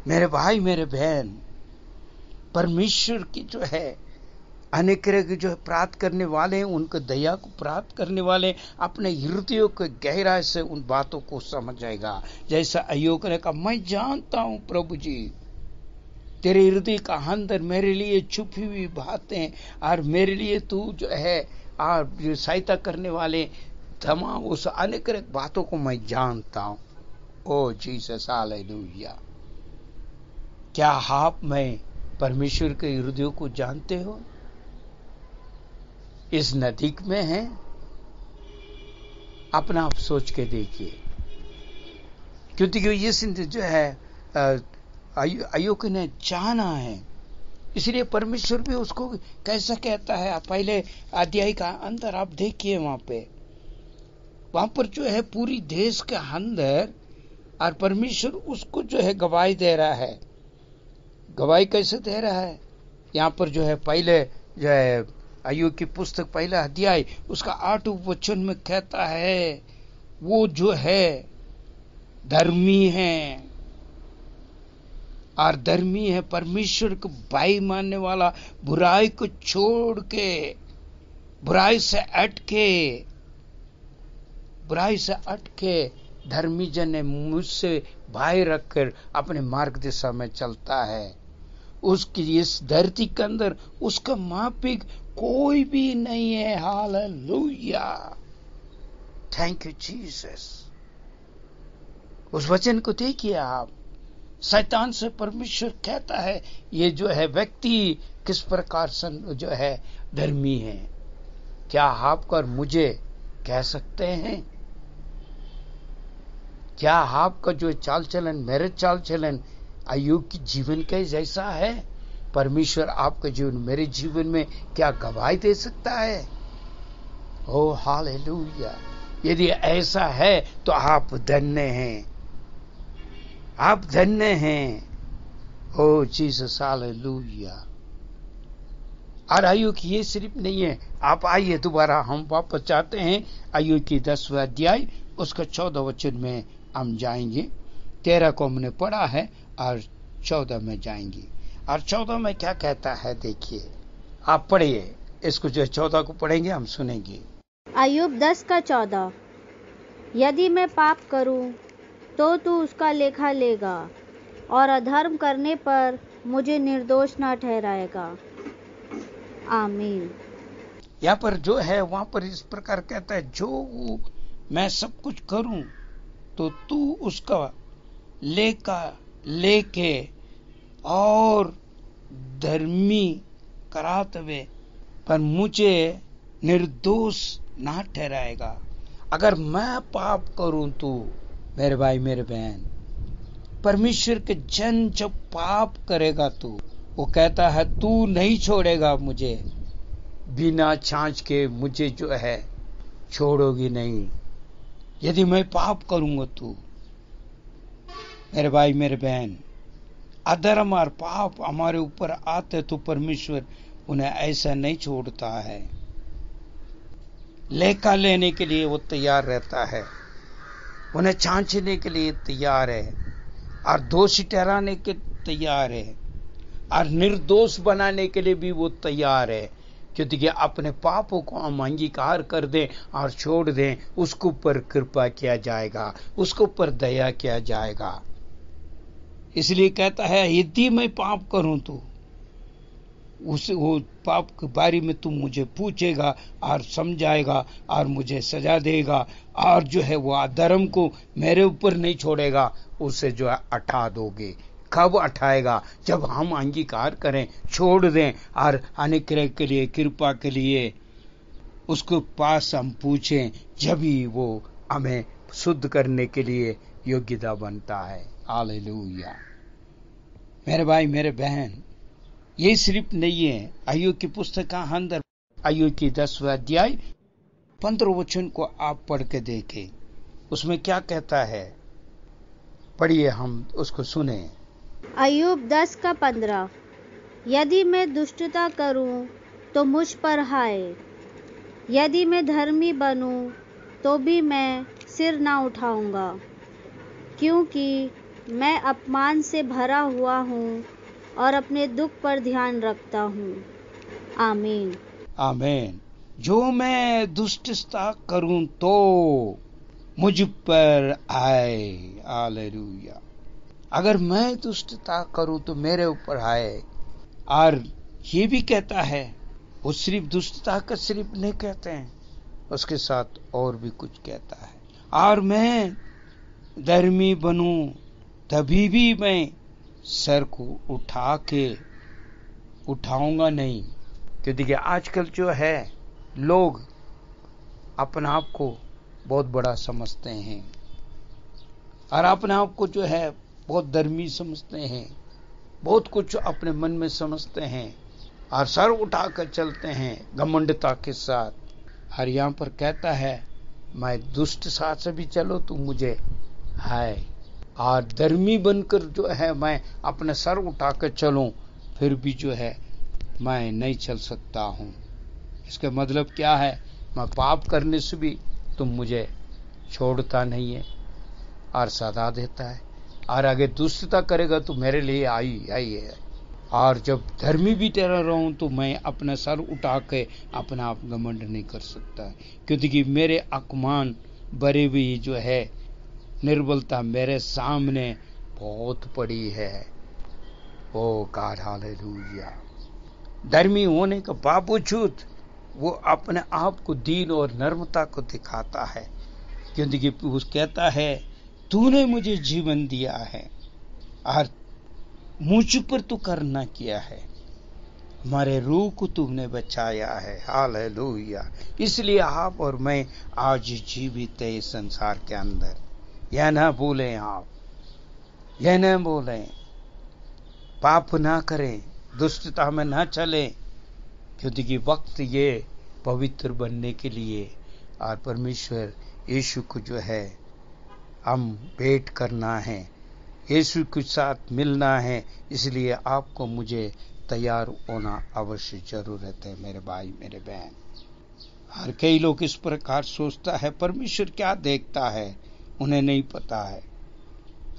मेरे भाई मेरे बहन, परमेश्वर की जो है अनुग्रह की जो प्राप्त करने वाले हैं, उनको दया को प्राप्त करने वाले अपने हृदयों के गहराई से उन बातों को समझ जाएगा। जैसा अय्यूब ने कहा मैं जानता हूं प्रभु जी तेरे हृदय का अंदर मेरे लिए छुपी हुई बातें, और मेरे लिए तू जो है और सहायता करने वाले तमाम उस अनुग्रह बातों को मैं जानता हूं। ओ जीसस। हालेलुया। क्या आप में परमेश्वर के हृदय को जानते हो? इस नजदीक में है? अपना आप सोच के देखिए, क्योंकि ये सिंध जो है अय्यूब ने जाना है, इसलिए परमेश्वर भी उसको कैसा कहता है। पहले अध्याय का अंदर आप देखिए, वहां पर जो है पूरी देश के अंदर और परमेश्वर उसको जो है गवाही दे रहा है। गवाही कैसे दे रहा है? यहाँ पर जो है पहले जो है अय्यूब की पुस्तक पहला अध्याय उसका 8 वचन में कहता है वो जो है धर्मी है, और धर्मी है परमेश्वर को भाई मानने वाला, बुराई को छोड़ के, बुराई से अटके धर्मी जन मुझसे भाई रखकर अपने मार्ग दिशा में चलता है। उसकी इस धरती के अंदर उसका मापिक कोई भी नहीं है। Hallelujah, thank you Jesus. उस वचन को देखिए आप, शैतान से परमेश्वर कहता है ये जो है व्यक्ति किस प्रकार जो है धर्मी है। क्या आप और मुझे कह सकते हैं? क्या आपका जो चाल चलन, मेरे चाल चलन अय्यूब की जीवन के जैसा है? परमेश्वर आपके जीवन, मेरे जीवन में क्या गवाही दे सकता है? ओ हालेलुया, यदि ऐसा है तो आप धन्य हैं, आप धन्य हैं। ओ जीसस, हालेलुया। और अय्यूब की ये सिर्फ नहीं है। आप आइए दोबारा हम वापस जाते हैं अय्यूब की 10वां अध्याय उसका 14 वचन में हम जाएंगे। 13 को हमने पढ़ा है और 14 में जाएंगे। और 14 में क्या कहता है देखिए, आप पढ़िए इसको, जो 14 को पढ़ेंगे हम सुनेंगे। अय्यूब 10 का 14। यदि मैं पाप करूं तो तू उसका लेखा लेगा और अधर्म करने पर मुझे निर्दोष न ठहराएगा। आमीन। यहाँ पर जो है वहां पर इस प्रकार कहता है, जो मैं सब कुछ करूं तो तू उसका लेके और धर्मी कराते हुए पर मुझे निर्दोष ना ठहराएगा। अगर मैं पाप करूं तो मेरे भाई मेरे बहन, परमेश्वर के जन जब पाप करेगा तो वो कहता है तू नहीं छोड़ेगा मुझे, बिना छांछ के मुझे जो है छोड़ोगी नहीं। यदि मैं पाप करूंगा तो मेरे भाई मेरे बहन, अधर्म और पाप हमारे ऊपर आते तो परमेश्वर उन्हें ऐसा नहीं छोड़ता है। लेखा लेने के लिए वो तैयार रहता है, उन्हें छांछने के लिए तैयार है और दोषी ठहराने के तैयार है और निर्दोष बनाने के लिए भी वो तैयार है। क्योंकि अपने पापों को हम अंगीकार कर दें और छोड़ दें, उसके ऊपर कृपा किया जाएगा, उसके ऊपर दया किया जाएगा। इसलिए कहता है यदि मैं पाप करूं तो वो पाप के बारे में तुम मुझे पूछेगा और समझाएगा और मुझे सजा देगा, और जो है वो अधर्म को मेरे ऊपर नहीं छोड़ेगा, उसे जो है हटा दोगे। कब हटाएगा? जब हम अंगीकार करें, छोड़ दें और अनुग्रह के लिए, कृपा के लिए उसके पास हम पूछें, जब ही वो हमें शुद्ध करने के लिए योग्यता बनता है। हालेलुया। मेरे भाई मेरे बहन, ये सिर्फ नहीं है। अय्यूब की पुस्तक का अंदर अय्यूब की 10वां अध्याय 15 वचन को आप पढ़ के देखें, उसमें क्या कहता है, पढ़िए हम उसको सुने। अय्यूब 10 का 15। यदि मैं दुष्टता करूं तो मुझ पर हाय, यदि मैं धर्मी बनूं तो भी मैं सिर ना उठाऊंगा, क्योंकि मैं अपमान से भरा हुआ हूं और अपने दुख पर ध्यान रखता हूं। आमीन। आमीन। जो मैं दुष्टता करूं तो मुझ पर आए। हालेलुया। अगर मैं दुष्टता करूं तो मेरे ऊपर आए। और ये भी कहता है, वो सिर्फ दुष्टता का सिर्फ नहीं कहते हैं, उसके साथ और भी कुछ कहता है। और मैं धर्मी बनूं तभी भी मैं सर को उठाऊंगा नहीं। क्योंकि आजकल जो है लोग अपने आप को बहुत बड़ा समझते हैं और अपने आप को जो है बहुत धर्मी समझते हैं, बहुत कुछ अपने मन में समझते हैं और सर उठाकर चलते हैं घमंडता के साथ। और यहाँ पर कहता है, मैं दुष्ट साथ से भी चलो तो मुझे हाय, और धर्मी बनकर जो है मैं अपने सर उठाकर चलूं फिर भी जो है मैं नहीं चल सकता हूं। इसका मतलब क्या है? मैं पाप करने से भी तुम मुझे छोड़ता नहीं है और सदा देता है, और अगर दुष्टता करेगा तो मेरे लिए आई है। और जब धर्मी भी ठहरा रहूं तो मैं अपना सर उठा के अपना आप घमंड नहीं कर सकता, क्योंकि मेरे अपमान बरे हुई जो है निर्बलता मेरे सामने बहुत पड़ी है। ओ गॉड हालेलुया। धर्मी होने के बावजूद वो अपने आप को दीन और नर्मता को दिखाता है, क्योंकि वो कहता है तूने मुझे जीवन दिया है और मुझ पर तू करना किया है, हमारे रूह को तुमने बचाया है। हालेलुया। इसलिए आप और मैं आज जीवित है इस संसार के अंदर। यह ना भूलें, आप यह न बोलें, पाप ना करें, दुष्टता में ना चलें, क्योंकि वक्त ये पवित्र बनने के लिए और परमेश्वर यीशु को जो है हम भेंट करना है, यीशु के साथ मिलना है। इसलिए आपको मुझे तैयार होना अवश्य जरूरत है मेरे भाई मेरे बहन। हर कई लोग इस प्रकार सोचता है परमेश्वर क्या देखता है, उन्हें नहीं पता है,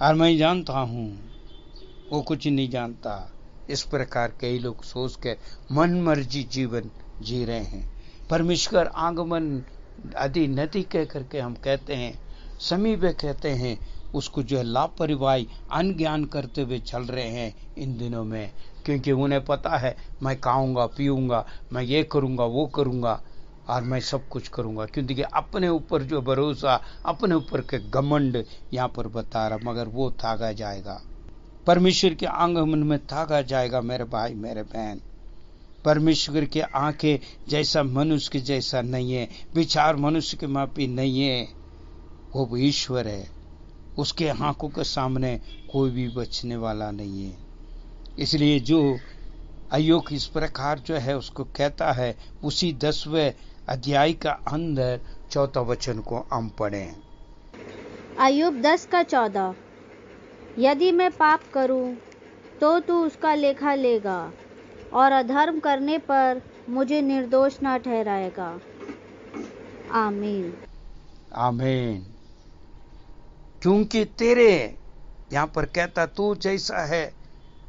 और मैं जानता हूं वो कुछ नहीं जानता। इस प्रकार कई लोग सोच के मन मर्जी जीवन जी रहे हैं। परमेश्वर आगमन आदि नदी कह करके हम कहते हैं, समीप कहते हैं, उसको जो है लापरवाही अनज्ञान करते हुए चल रहे हैं इन दिनों में, क्योंकि उन्हें पता है मैं खाऊंगा पीऊंगा, मैं ये करूंगा वो करूंगा और मैं सब कुछ करूंगा, क्योंकि अपने ऊपर जो भरोसा, अपने ऊपर के घमंड यहाँ पर बता रहा, मगर वो थागा जाएगा, परमेश्वर के आगमन में थागा जाएगा मेरे भाई मेरे बहन। परमेश्वर की आंखें जैसा मनुष्य के जैसा नहीं है, विचार मनुष्य के मापी नहीं है, वो ईश्वर है, उसके आंखों के सामने कोई भी बचने वाला नहीं है। इसलिए जो अय्यूब इस प्रकार जो है उसको कहता है, उसी 10वें अध्याय का अंदर 4 वचन को हम पढ़ें। अय्यूब 10:14। यदि मैं पाप करूं तो तू उसका लेखा लेगा और अधर्म करने पर मुझे निर्दोष न ठहराएगा। आमीन आमीन। क्योंकि तेरे, यहाँ पर कहता तू जैसा है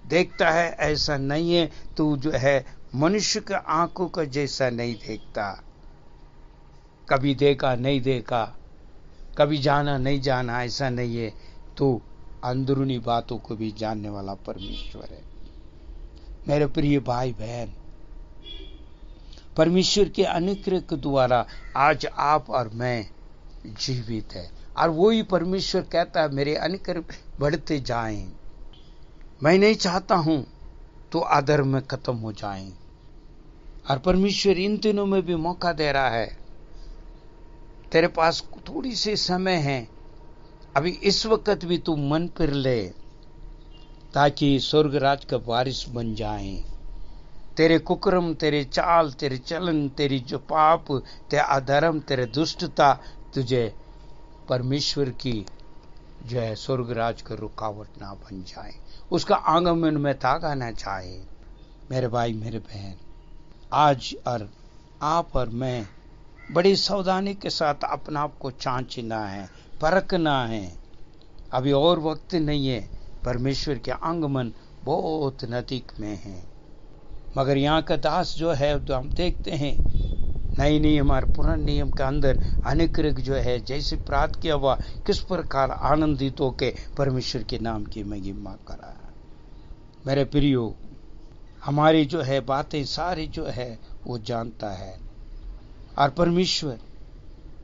देखता है ऐसा नहीं है, तू जो है मनुष्य के आंखों का जैसा नहीं देखता, कभी देखा नहीं देखा, कभी जाना नहीं जाना, ऐसा नहीं है, तू अंदरूनी बातों को भी जानने वाला परमेश्वर है। मेरे प्रिय भाई बहन, परमेश्वर के अनुग्रह के द्वारा आज आप और मैं जीवित है, और वही परमेश्वर कहता है मेरे अनुग्रह बढ़ते जाएं। मैं नहीं चाहता हूं तो अधर्म में खत्म हो जाएं, और परमेश्वर इन दिनों में भी मौका दे रहा है। तेरे पास थोड़ी सी समय है, अभी इस वक्त भी तू मन फिर ले, ताकि स्वर्ग राज का वारिस बन जाए। तेरे कुकर्म, तेरे चाल, तेरे चलन, तेरी जो पाप, तेरा अधर्म, तेरे दुष्टता तुझे परमेश्वर की जो है स्वर्ग राज का रुकावट ना बन जाए, उसका आगमन में ताका ना चाहे। मेरे भाई मेरे बहन, आज और आप और मैं बड़ी सावधानी के साथ अपना आप को जांचना है, परखना है। अभी और वक्त नहीं है, परमेश्वर के आगमन बहुत नजदीक में है। मगर यहाँ का दास जो है तो हम देखते हैं नए नियम और पुराने नियम के अंदर अनुग्रह जो है जैसे प्राप्त किया हुआ, किस प्रकार आनंदित होकर परमेश्वर के नाम की महिमा करा। मेरे प्रियो, हमारी जो है बातें सारी जो है वो जानता है, और परमेश्वर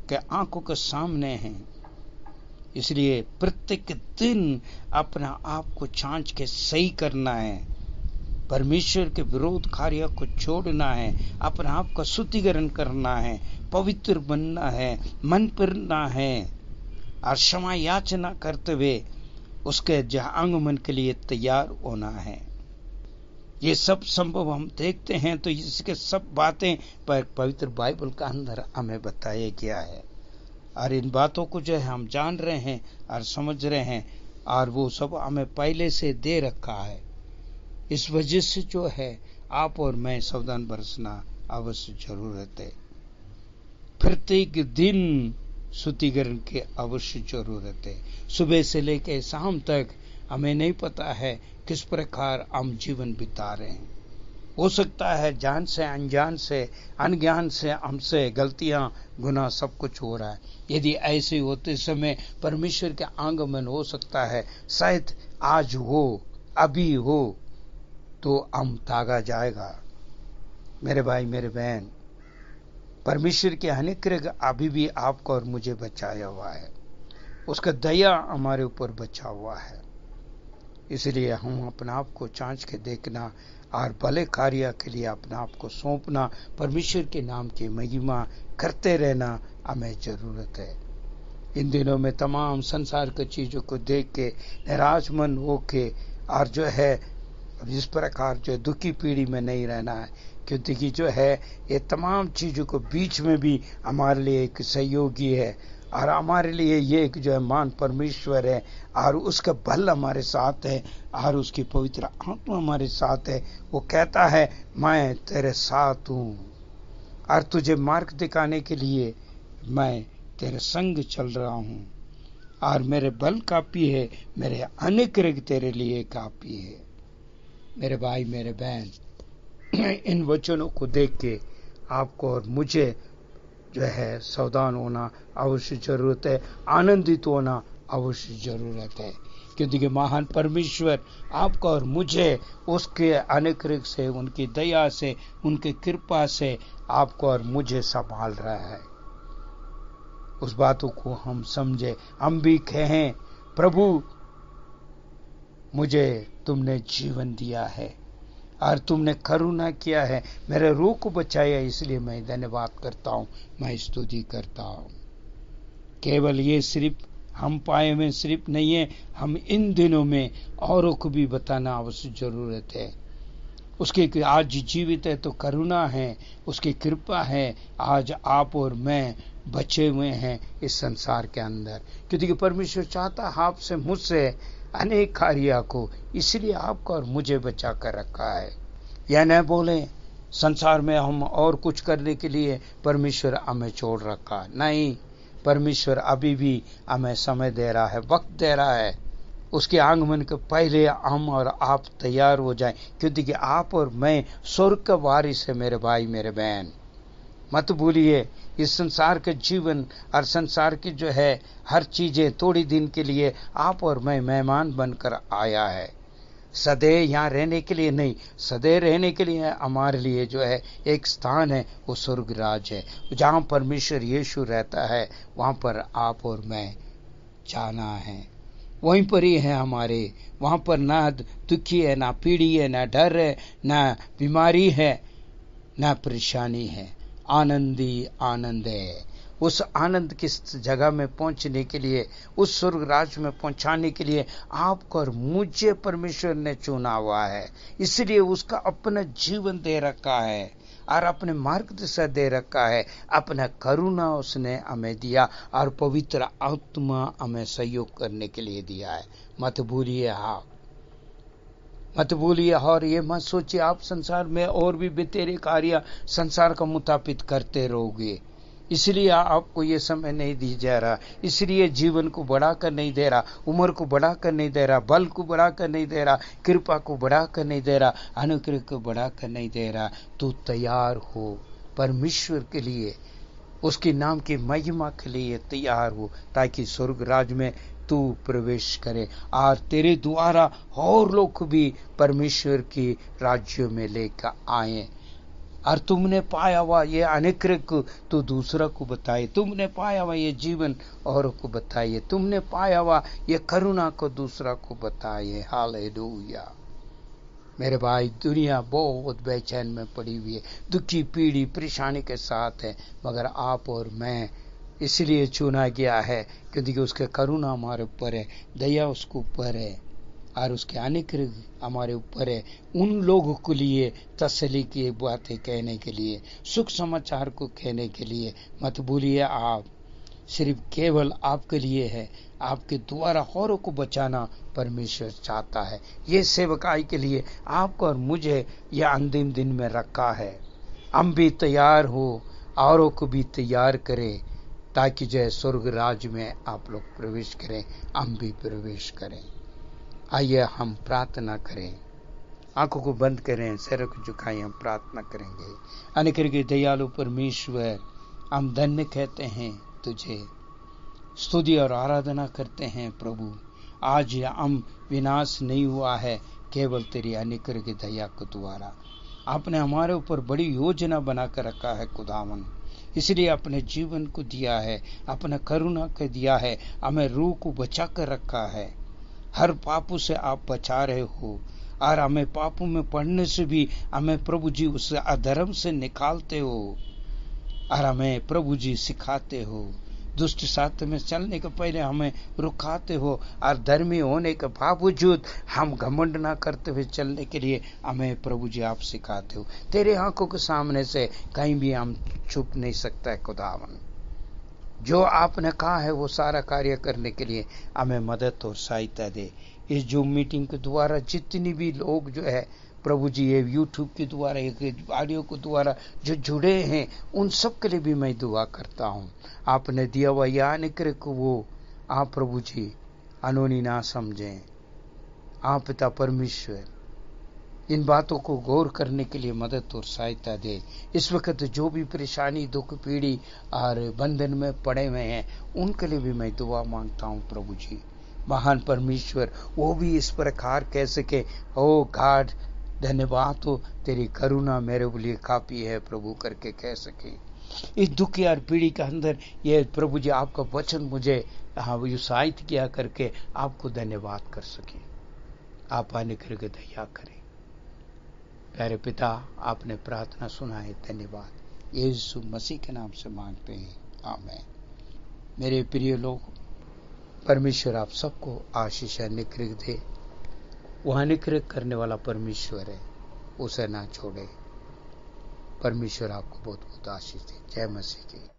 के आंखों के सामने हैं। इसलिए प्रत्येक दिन अपना आप को जांच के सही करना है, परमेश्वर के विरोध कार्य को छोड़ना है, अपने आप का शुद्धिकरण करना है, पवित्र बनना है, मन फिरना है, और क्षमा याचना करते हुए उसके आगमन के लिए तैयार होना है। ये सब संभव हम देखते हैं, तो इसके सब बातें पर पवित्र बाइबल का अंदर हमें बताया गया है, और इन बातों को जो है हम जान रहे हैं और समझ रहे हैं, और वो सब हमें पहले से दे रखा है। इस वजह से जो है आप और मैं सावधान बरसना अवश्य जरूरत है। प्रत्येक दिन शुद्धिकरण की अवश्य जरूरत है। सुबह से लेकर शाम तक हमें नहीं पता है किस प्रकार हम जीवन बिता रहे हैं। हो सकता है जान से, अनजान से, अनज्ञान से हमसे गलतियां, गुनाह सब कुछ हो रहा है। यदि ऐसे होते समय परमेश्वर के आगमन हो सकता है, शायद आज हो, अभी हो, तो हम तागा जाएगा। मेरे भाई मेरे बहन, परमेश्वर के अनुग्रह अभी भी आपको और मुझे बचाया हुआ है, उसका दया हमारे ऊपर बचा हुआ है। इसलिए हम अपने आप को जांच के देखना और भले कार्य के लिए अपने आप को सौंपना, परमेश्वर के नाम की महिमा करते रहना हमें जरूरत है। इन दिनों में तमाम संसार की चीजों को देख के निराशमन होके और जो है इस प्रकार जो दुखी पीढ़ी में नहीं रहना है, क्योंकि जो है ये तमाम चीजों को बीच में भी हमारे लिए एक सहयोगी है और हमारे लिए ये एक जो है मान परमेश्वर है और उसका बल हमारे साथ है और उसकी पवित्र आत्मा हमारे साथ है। वो कहता है मैं तेरे साथ हूँ और तुझे मार्ग दिखाने के लिए मैं तेरे संग चल रहा हूँ और मेरे बल काफी है, मेरे अनुग्रह तेरे लिए काफी है। मेरे भाई मेरे बहन, इन वचनों को देख के आपको और मुझे जो है सावधान होना अवश्य जरूरत है, आनंदित होना अवश्य जरूरत है, क्योंकि महान परमेश्वर आपको और मुझे उसके अनुग्रह से, उनकी दया से, उनकी कृपा से आपको और मुझे संभाल रहा है। उस बातों को हम समझे, हम भी कहें प्रभु मुझे तुमने जीवन दिया है और तुमने करुणा किया है, मेरे रूह को बचाया, इसलिए मैं धन्यवाद करता हूं, मैं स्तुति करता हूं। केवल ये सिर्फ हम पाए में सिर्फ नहीं है, हम इन दिनों में औरों को भी बताना आवश्यक जरूरत है। उसके आज जीवित है तो करुणा है, उसकी कृपा है, आज आप और मैं बचे हुए हैं इस संसार के अंदर, क्योंकि परमेश्वर चाहता है आपसे मुझसे अनेक कार्य को, इसलिए आपको और मुझे बचा कर रखा है। यह न बोले संसार में हम और कुछ करने के लिए परमेश्वर हमें छोड़ रखा, नहीं, परमेश्वर अभी भी हमें समय दे रहा है, वक्त दे रहा है। उसके आगमन के पहले हम और आप तैयार हो जाएं, क्योंकि आप और मैं स्वर्ग का वारिस है। मेरे भाई मेरे बहन, मत भूलिए इस संसार के जीवन और संसार की जो है हर चीजें थोड़ी दिन के लिए आप और मैं मेहमान बनकर आया है। सदैव यहाँ रहने के लिए नहीं, सदैव रहने के लिए हमारे लिए जो है एक स्थान है, वो स्वर्ग राज है, जहाँ परमेश्वर यीशु रहता है, वहाँ पर आप और मैं जाना है। वहीं पर ही है हमारे, वहाँ पर ना दुखी है, ना पीड़ी है, ना डर है, ना बीमारी है, ना परेशानी है, आनंदी आनंद है। उस आनंद की जगह में पहुंचने के लिए, उस स्वर्ग राज में पहुंचाने के लिए आपको और मुझे परमेश्वर ने चुना हुआ है, इसलिए उसका अपना जीवन दे रखा है और अपने मार्गदर्शन दे रखा है, अपना करुणा उसने हमें दिया और पवित्र आत्मा हमें सहयोग करने के लिए दिया है। मत भूलिए आप, मत भूलिए और ये मत सोचिए आप संसार में और भी बेतेरे कार्य संसार का मुताबिक करते रहोगे, इसलिए आपको ये समय नहीं दी जा रहा, इसलिए जीवन को बढ़ाकर नहीं दे रहा, उम्र को बढ़ाकर नहीं दे रहा, बल को बढ़ाकर नहीं दे रहा, कृपा को बढ़ाकर नहीं दे रहा, अनुग्रह को बढ़ाकर नहीं दे रहा। तू तैयार हो परमेश्वर के लिए, उसके नाम की महिमा के लिए तैयार हो, ताकि स्वर्ग राज में तू प्रवेश करे और तेरे द्वारा और लोग भी परमेश्वर की राज्य में लेकर आए। और तुमने पाया हुआ ये अनुग्रह को तो दूसरा को बताइए, तुमने पाया हुआ ये जीवन औरों को बताइए, तुमने पाया हुआ ये करुणा को दूसरा को बताइए। हालेलुया। मेरे भाई, दुनिया बहुत बेचैन में पड़ी हुई है, दुखी पीड़ी परेशानी के साथ है, मगर आप और मैं इसलिए चुना गया है क्योंकि उसके करुणा हमारे ऊपर है, दया उसके ऊपर है और उसके अनुग्रह हमारे ऊपर है। उन लोगों के लिए तसल्ली की बातें कहने के लिए, सुख समाचार को कहने के लिए मत भूलिए, आप सिर्फ केवल आपके लिए है, आपके द्वारा औरों को बचाना परमेश्वर चाहता है। ये सेवकाई के लिए आपको और मुझे यह अंतिम दिन में रखा है। हम भी तैयार हो, औरों को भी तैयार करें, ताकि जो स्वर्ग राज में आप लोग प्रवेश करें, हम भी प्रवेश करें। आइए हम प्रार्थना करें, आंखों को बंद करें, सिर को झुकाएं, हम प्रार्थना करेंगे। अनुग्रह के दयालु परमेश्वर, हम धन्य कहते हैं तुझे, स्तुति और आराधना करते हैं प्रभु। आज हम विनाश नहीं हुआ है, केवल तेरी अनुग्रह की दया के द्वारा। आपने हमारे ऊपर बड़ी योजना बनाकर रखा है खुदावन, इसलिए अपने जीवन को दिया है, अपने करुणा को दिया है, हमें रूह को बचा कर रखा है। हर पापों से आप बचा रहे हो और हमें पापों में पड़ने से भी हमें प्रभु जी उस अधर्म से निकालते हो और हमें प्रभु जी सिखाते हो। दुष्ट साथ में चलने के पहले हमें रुकाते हो और धर्मी होने के बावजूद हम घमंड ना करते हुए चलने के लिए हमें प्रभु जी आप सिखाते हो। तेरे आंखों के सामने से कहीं भी हम छुप नहीं सकता है खुदावन। जो आपने कहा है वो सारा कार्य करने के लिए हमें मदद और सहायता दे। इस जूम मीटिंग के द्वारा जितनी भी लोग जो है प्रभु जी ये यूट्यूब के द्वारा ऑडियो के द्वारा जो जुड़े हैं उन सब के लिए भी मैं दुआ करता हूँ। आपने दिया हुआ यह अनुग्रह को वो आप प्रभु जी अनोनी ना समझें। आप पिता परमेश्वर इन बातों को गौर करने के लिए मदद और सहायता दे। इस वक्त जो भी परेशानी दुख पीड़ी और बंधन में पड़े हुए हैं उनके लिए भी मैं दुआ मांगता हूँ प्रभु जी। महान परमेश्वर वो भी इस प्रकार कह सके, ओ गॉड धन्यवाद हो तेरी करुणा मेरे लिए काफी है प्रभु करके कह सके। इस दुख और पीड़ी के अंदर ये प्रभु जी आपका वचन मुझे उत्साहित किया करके आपको धन्यवाद कर सके। आप अनुग्रह की दया करें। प्यारे पिता आपने प्रार्थना सुना है, धन्यवाद। यीशु मसीह के नाम से मांगते हैं, आमीन। मेरे प्रिय लोग, परमेश्वर आप सबको आशीष अनुग्रह दे। वो अनुग्रह करने वाला परमेश्वर है, उसे ना छोड़े। परमेश्वर आपको बहुत बहुत आशीष दे। जय मसीह की।